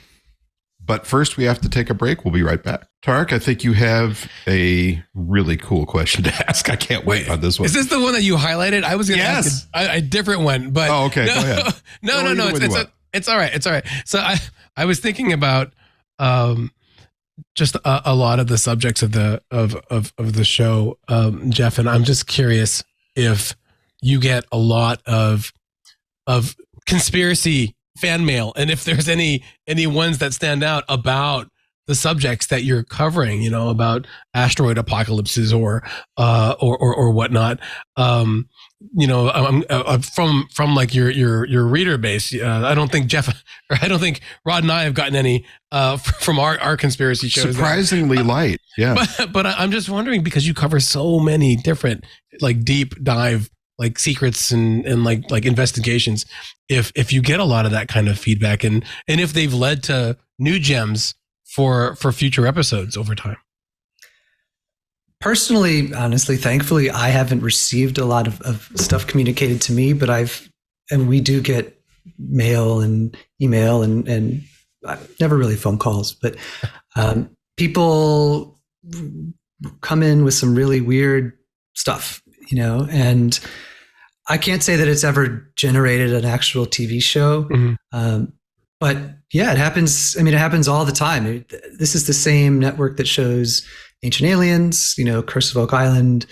But first, we have to take a break. We'll be right back. Tarek, I think you have a really cool question to ask. I can't wait on this one. Is this the one that you highlighted? I was going to ask a different one, but okay. Go ahead. No. It's all right. It's all right. So I was thinking about just a lot of the subjects of the show, Jeff, and I'm just curious if you get a lot of conspiracy fan mail, and if there's any ones that stand out about the subjects that you're covering, about asteroid apocalypses or whatnot. From like your reader base. I don't think Rod and I have gotten any from our conspiracy shows. Surprisingly light, yeah. But I'm just wondering, because you cover so many different like deep dive like secrets and like investigations, if you get a lot of that kind of feedback and if they've led to new gems for future episodes over time. Personally, honestly, thankfully, I haven't received a lot of stuff communicated to me, but we do get mail and email and never really phone calls, but people come in with some really weird stuff, and I can't say that it's ever generated an actual TV show. Mm-hmm. But yeah, it happens. I mean, it happens all the time. This is the same network that shows Ancient Aliens, Curse of Oak Island.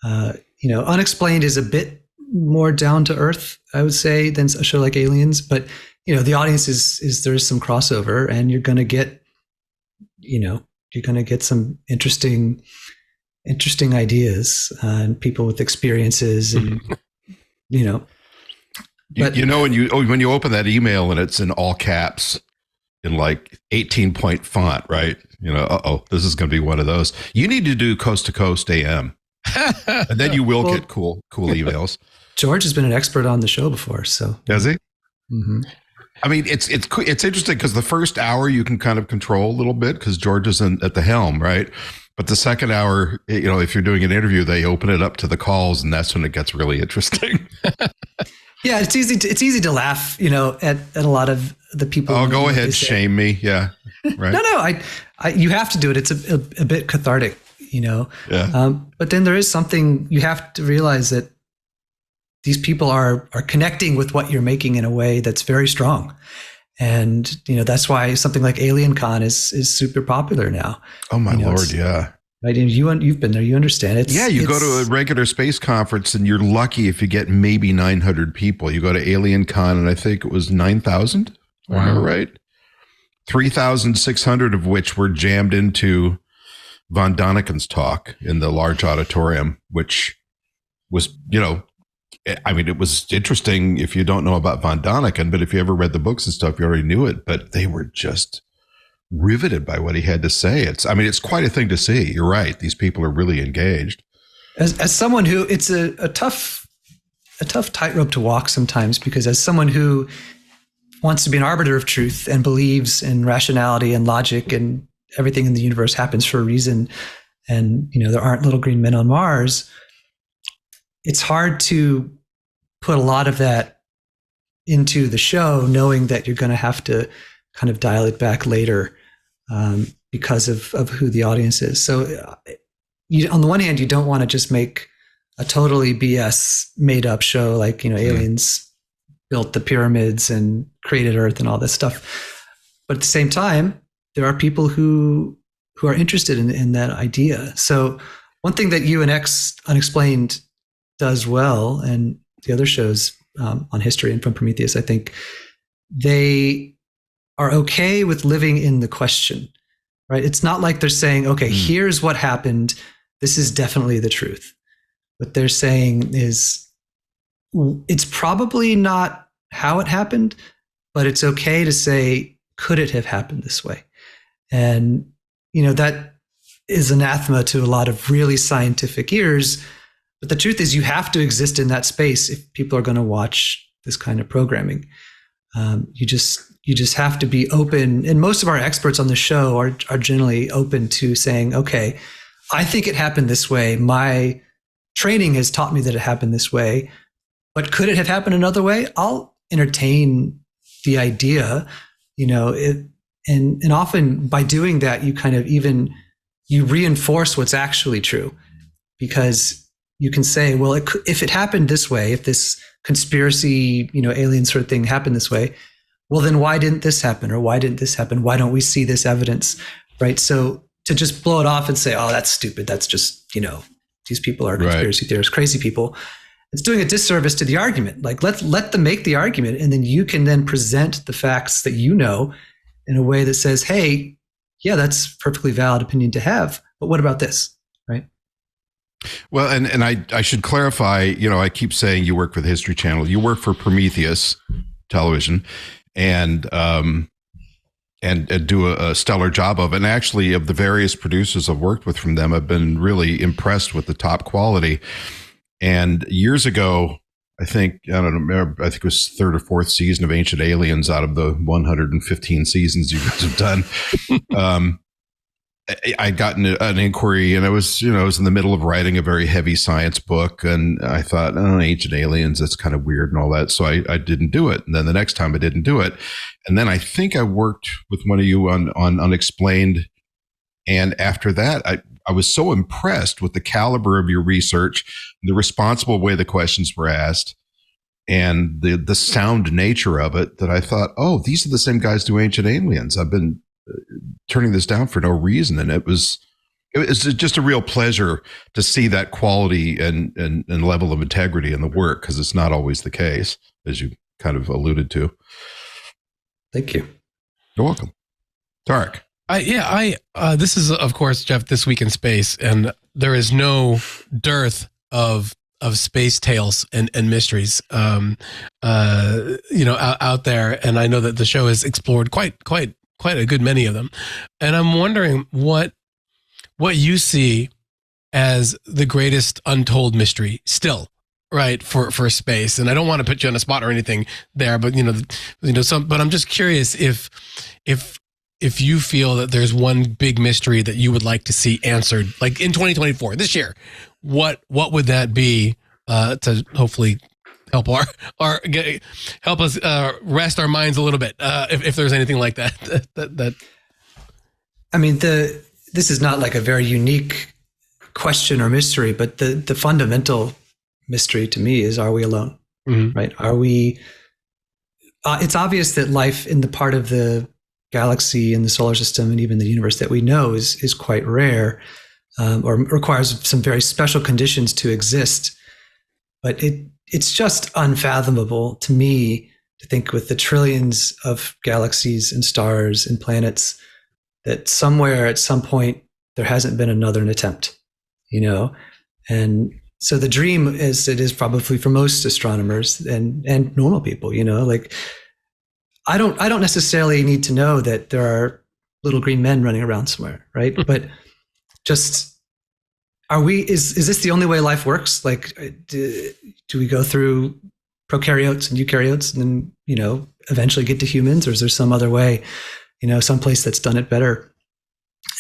UnXplained is a bit more down to earth, I would say, than a show like Aliens. But, the audience is there's some crossover, and you're going to get, some interesting ideas and people with experiences and, But when you open that email and it's in all caps in like 18-point font, right? This is going to be one of those. You need to do Coast to Coast AM, and then you will get cool emails. George has been an expert on the show before, so does he? Mm-hmm. I mean, it's interesting because the first hour you can kind of control a little bit because George is at the helm, right? But the second hour, if you're doing an interview, they open it up to the calls, and that's when it gets really interesting. Yeah, it's easy to laugh, at a lot of the people. Oh, go ahead, shame me. Yeah, right. No, you have to do it. It's a bit cathartic, Yeah. But then there is something you have to realize that these people are connecting with what you're making in a way that's very strong. And, that's why something like Alien Con is super popular now. Oh my Lord. Yeah. Right. And you've been there, you understand it. You go to a regular space conference and you're lucky if you get maybe 900 people. You go to Alien Con and I think it was 9,000. Wow. Remember right? 3,600 of which were jammed into Von Daniken's talk in the large auditorium, which was, it was interesting if you don't know about Von Daniken, but if you ever read the books and stuff, you already knew it, but they were just riveted by what he had to say. It's quite a thing to see. You're right. These people are really engaged. As someone who, it's a tough tightrope to walk sometimes, because as someone who wants to be an arbiter of truth and believes in rationality and logic and everything in the universe happens for a reason, and there aren't little green men on Mars, it's hard to put a lot of that into the show, knowing that you're going to have to kind of dial it back later because of who the audience is. So on the one hand, you don't want to just make a totally BS made up show like, aliens built the pyramids and created Earth and all this stuff. But at the same time, there are people who are interested in that idea. So one thing that UnXplained does well, and the other shows on history and from Prometheus, I think they are okay with living in the question, right? It's not like they're saying, okay, here's what happened. This is definitely the truth. What they're saying is it's probably not how it happened, but it's okay to say, could it have happened this way? And, that is anathema to a lot of really scientific ears. But the truth is you have to exist in that space if people are going to watch this kind of programming. You just have to be open. And most of our experts on the show are generally open to saying, okay, I think it happened this way. My training has taught me that it happened this way, but could it have happened another way? I'll entertain the idea, and often by doing that, you kind of you reinforce what's actually true, because you can say, well, if it happened this way, if this conspiracy, alien sort of thing happened this way, well, then why didn't this happen? Or why didn't this happen? Why don't we see this evidence? Right. So to just blow it off and say, oh, that's stupid. That's just, these people are conspiracy theorists, crazy people. It's doing a disservice to the argument. Like let them make the argument, and then you can then present the facts that in a way that says, hey, yeah, that's a perfectly valid opinion to have, but what about this? Right. Well, and I should clarify, I keep saying you work for the History Channel. You work for Prometheus Television, and do a stellar job of it. And actually, of the various producers I've worked with from them, I've been really impressed with the top quality. And years ago, I think it was third or fourth season of Ancient Aliens out of the 115 seasons you guys have done. I got an inquiry, and I was in the middle of writing a very heavy science book, and I thought, Ancient Aliens, that's kind of weird and all that. So I didn't do it. And then the next time I didn't do it. And then I think I worked with one of you on UnXplained. And after that, I was so impressed with the caliber of your research, the responsible way the questions were asked, and the sound nature of it, that I thought, oh, these are the same guys do Ancient Aliens. I've been turning this down for no reason. And it was just a real pleasure to see that quality and level of integrity in the work, because it's not always the case, as you kind of alluded to. Thank you. You're welcome. Tarek. This is, of course, Jeff, This Week in Space, and there is no dearth of of space tales and mysteries, out there. And I know that the show has explored quite a good many of them. And I'm wondering what you see as the greatest untold mystery still, right, for space. And I don't want to put you on the spot or anything there, but but I'm just curious if you feel that there's one big mystery that you would like to see answered, like in 2024, this year, what would that be, to hopefully help help us rest our minds a little bit, if there's anything like that. I mean, this is not like a very unique question or mystery, but the fundamental mystery to me is, are we alone? Mm-hmm. Right? Are we? It's obvious that life in the part of the galaxy and the solar system and even the universe that we know is quite rare, or requires some very special conditions to exist. But it's just unfathomable to me to think, with the trillions of galaxies and stars and planets, that somewhere at some point there hasn't been another attempt, and so the dream, as it is probably for most astronomers and normal people, like, I don't necessarily need to know that there are little green men running around somewhere, right? But just, is this the only way life works? Like, do we go through prokaryotes and eukaryotes and then, eventually get to humans? Or is there some other way, some place that's done it better?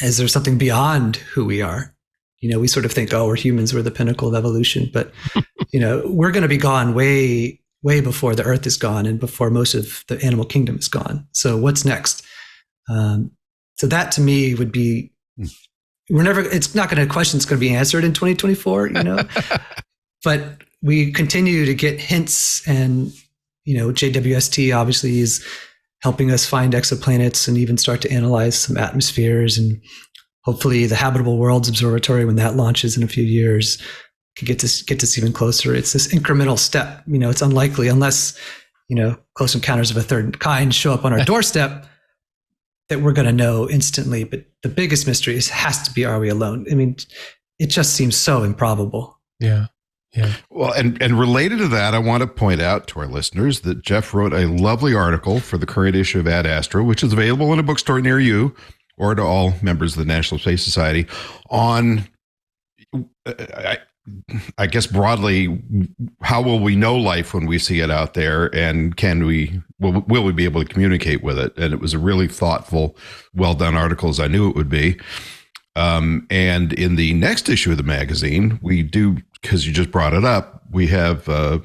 Is there something beyond who we are? We sort of think, we're humans, we're the pinnacle of evolution, but, we're going to be gone way, way before the Earth is gone and before most of the animal kingdom is gone. So what's next? So that to me would be, it's not going to, question's going to be answered in 2024, but we continue to get hints, and, JWST obviously is helping us find exoplanets and even start to analyze some atmospheres, and hopefully the Habitable Worlds Observatory, when that launches in a few years, could get us even closer. It's this incremental step. It's unlikely, unless, Close Encounters of a Third Kind show up on our doorstep, that we're going to know instantly. But the biggest mystery has to be, are we alone? I mean, it just seems so improbable. Yeah. Yeah. Well, and related to that, I want to point out to our listeners that Jeff wrote a lovely article for the current issue of Ad Astra, which is available in a bookstore near you, or to all members of the National Space Society, on, I guess broadly, how will we know life when we see it out there, and will we be able to communicate with it? And it was a really thoughtful, well done article, as I knew it would be. And in the next issue of the magazine, we do, because you just brought it up, we have a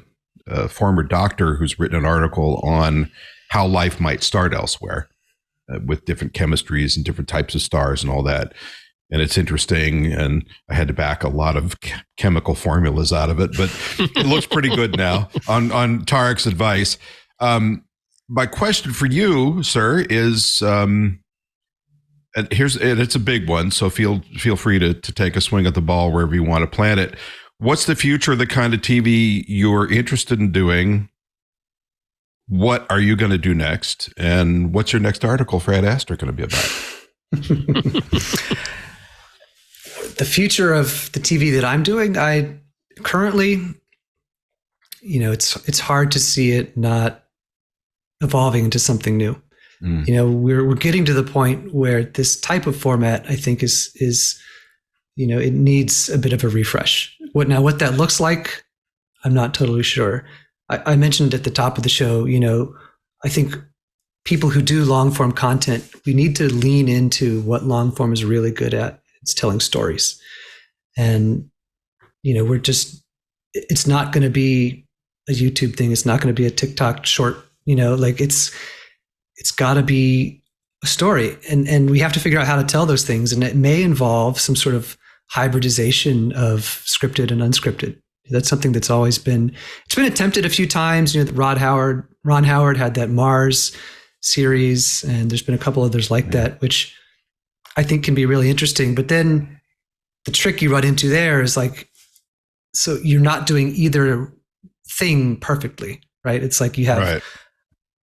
former doctor who's written an article on how life might start elsewhere, with different chemistries and different types of stars and all that. And it's interesting. And I had to back a lot of chemical formulas out of it, but it looks pretty good now on Tarek's advice. My question for you, sir, is, and it's a big one, so feel free to take a swing at the ball wherever you want to plant it. What's the future of the kind of TV you're interested in doing? What are you going to do next? And what's your next article for Ad Astra going to be about? The future of the TV that I'm doing, I currently, it's hard to see it not evolving into something new. We're getting to the point where this type of format, I think, is it needs a bit of a refresh. What that looks like, I'm not totally sure. I mentioned at the top of the show, I think people who do long form content, we need to lean into what long form is really good at. It's telling stories. And, it's not going to be a YouTube thing. It's not going to be a TikTok short, it's got to be a story. And we have to figure out how to tell those things. And it may involve some sort of hybridization of scripted and unscripted. That's something that's always been attempted a few times. Ron Howard had that Mars series, and there's been a couple others like that, which I think can be really interesting. But then the trick you run into there is so you're not doing either thing perfectly, right? It's like you have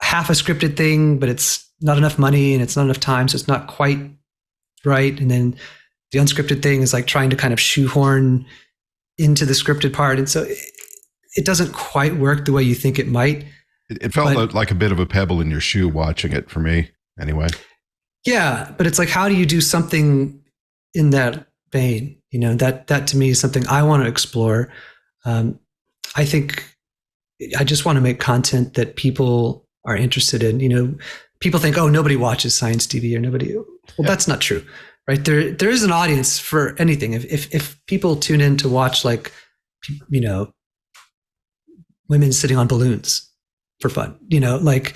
half a scripted thing, but it's not enough money and it's not enough time, so it's not quite right. And then the unscripted thing is like trying to kind of shoehorn into the scripted part. And so it doesn't quite work the way you think it might. It felt like a bit of a pebble in your shoe watching it for me anyway. Yeah. But it's like, how do you do something in that vein? You know, that to me is something I want to explore. I think I just want to make content that people are interested in. You know, people think, oh, nobody watches science TV or nobody. Well, that's not true, right? There is an audience for anything. If people tune in to watch, like, you know, women sitting on balloons for fun, you know, like,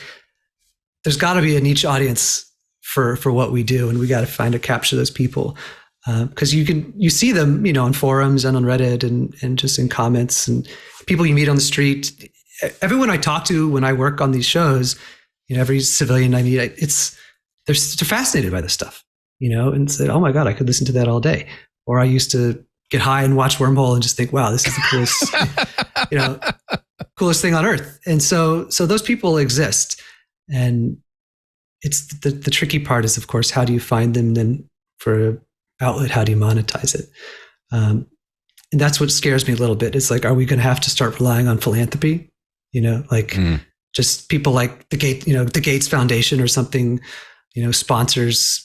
there's got to be a niche audience for what we do, and we got to capture those people. Because you see them, you know, on forums and on Reddit and just in comments, and people you meet on the street. Everyone I talk to when I work on these shows, you know, every civilian I meet, they're fascinated by this stuff, you know, and say, oh my God, I could listen to that all day. Or I used to get high and watch Wormhole and just think, wow, this is the coolest, you know, coolest thing on earth. And so those people exist. And it's the tricky part is, of course, how do you find them then for outlet? How do you monetize it? And that's what scares me a little bit. It's like, are we going to have to start relying on philanthropy? You know, like just people like the Gates Foundation or something, you know, sponsors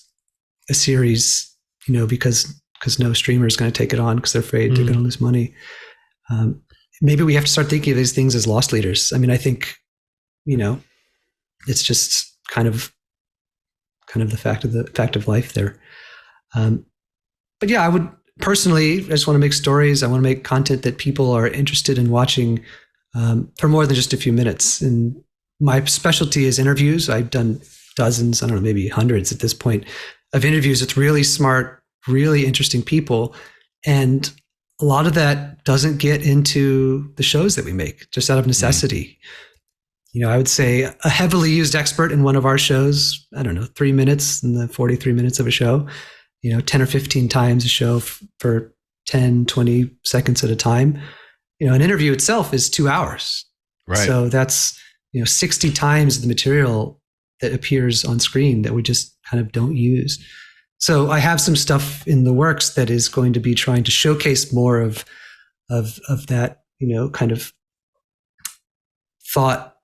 a series, you know, because no streamer is going to take it on because they're afraid they're going to lose money. Maybe we have to start thinking of these things as loss leaders. I mean, I think, you know, it's just kind of the fact of life there. But yeah, I would personally, I just want to make stories. I want to make content that people are interested in watching for more than just a few minutes. And my specialty is interviews. I've done dozens, I don't know, maybe hundreds at this point, of interviews with really smart, really interesting people. And a lot of that doesn't get into the shows that we make just out of necessity. You know, I would say a heavily used expert in one of our shows, I don't know, 3 minutes in the 43 minutes of a show, you know, 10 or 15 times a show for 10, 20 seconds at a time. You know, an interview itself is 2 hours. Right. So that's, you know, 60 times the material that appears on screen that we just kind of don't use. So I have some stuff in the works that is going to be trying to showcase more of that, you know, kind of thought,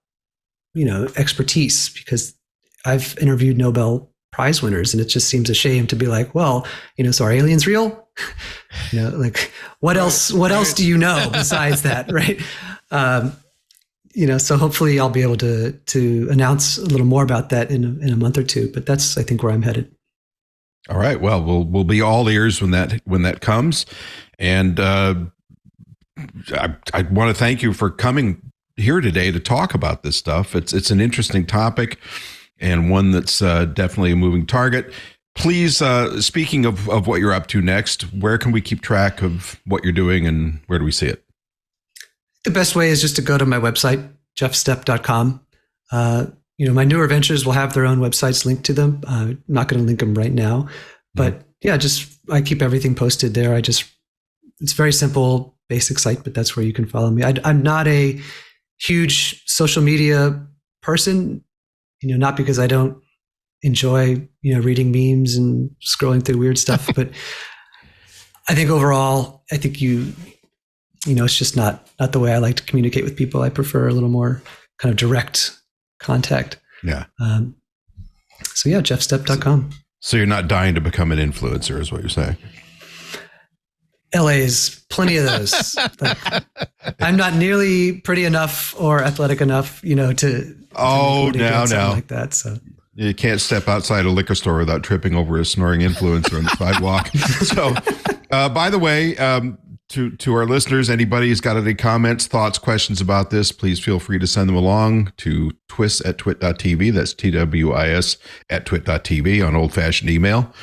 you know, expertise, because I've interviewed Nobel Prize winners, and it just seems a shame to be like, well, you know, so are aliens real? You know, like, what else do you know besides that? Right. You know, so hopefully I'll be able to announce a little more about that in a month or two, but that's, I think, where I'm headed. All right. Well, we'll be all ears when that comes. And I want to thank you for coming here today to talk about this stuff. It's an interesting topic and one that's definitely a moving target. Please, speaking of what you're up to next, where can we keep track of what you're doing and where do we see it? The best way is just to go to my website, jeffstepp.com. You know, my newer ventures will have their own websites linked to them. I'm not going to link them right now, but yeah, I keep everything posted there. It's very simple, basic site, but that's where you can follow me. I'm not a huge social media person, you know, not because I don't enjoy, you know, reading memes and scrolling through weird stuff, but I think overall, I think you know, it's just not the way I like to communicate with people. I prefer a little more kind of direct contact. Yeah. So yeah, jeffstepp.com. So you're not dying to become an influencer is what you're saying. LA is plenty of those. Like, I'm not nearly pretty enough or athletic enough, you know, to now like that. So you can't step outside a liquor store without tripping over a snoring influencer on the sidewalk. So, by the way, to our listeners, anybody who's got any comments, thoughts, questions about this, please feel free to send them along to twis@twit.tv. That's TWIS at twit.tv on old-fashioned email.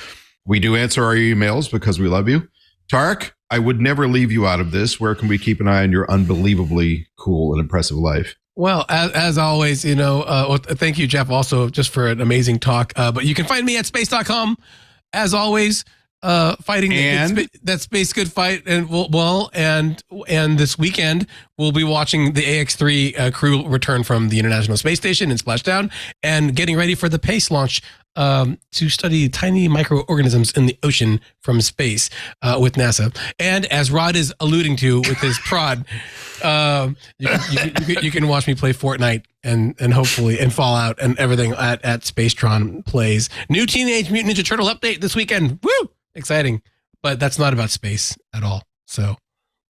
We do answer our emails because we love you. Tarek, I would never leave you out of this. Where can we keep an eye on your unbelievably cool and impressive life? Well, as always, you know, thank you, Jeff, also just for an amazing talk. But you can find me at space.com, as always, fighting that space good fight. And and this weekend, we'll be watching the AX-3 crew return from the International Space Station in Splashdown and getting ready for the PACE launch to study tiny microorganisms in the ocean from space with NASA. And as Rod is alluding to with his prod, you can watch me play Fortnite and hopefully and Fallout and everything at Spacetron Plays. New Teenage Mutant Ninja Turtle update this weekend. Woo! Exciting. But that's not about space at all. So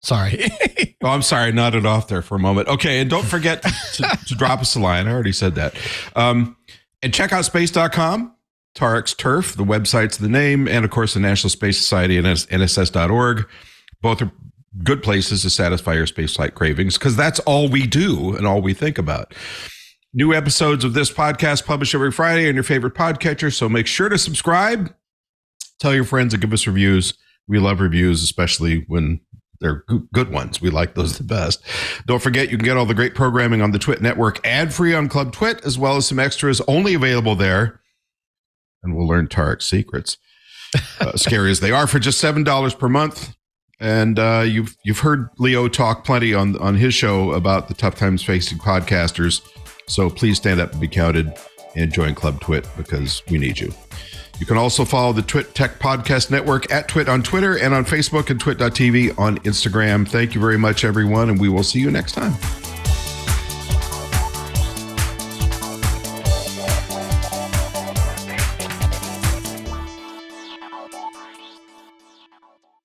sorry. Oh, I'm sorry. Nodded off there for a moment. Okay. And don't forget to drop us a line. I already said that. And check out space.com, Tarek's Turf. The website's the name. And of course, the National Space Society and NSS.org. Both are good places to satisfy your spaceflight cravings because that's all we do and all we think about. New episodes of this podcast published every Friday on your favorite podcatcher. So make sure to subscribe. Tell your friends and give us reviews. We love reviews, especially when they're good ones. We like those the best. Don't forget, you can get all the great programming on the Twit Network ad-free on Club Twit, as well as some extras only available there. And we'll learn Tarek's secrets, scary as they are, for just $7 per month. And you've heard Leo talk plenty on his show about the tough times facing podcasters. So please stand up and be counted and join Club Twit because we need you. You can also follow the Twit Tech Podcast Network at Twit on Twitter and on Facebook and twit.tv on Instagram. Thank you very much, everyone, and we will see you next time.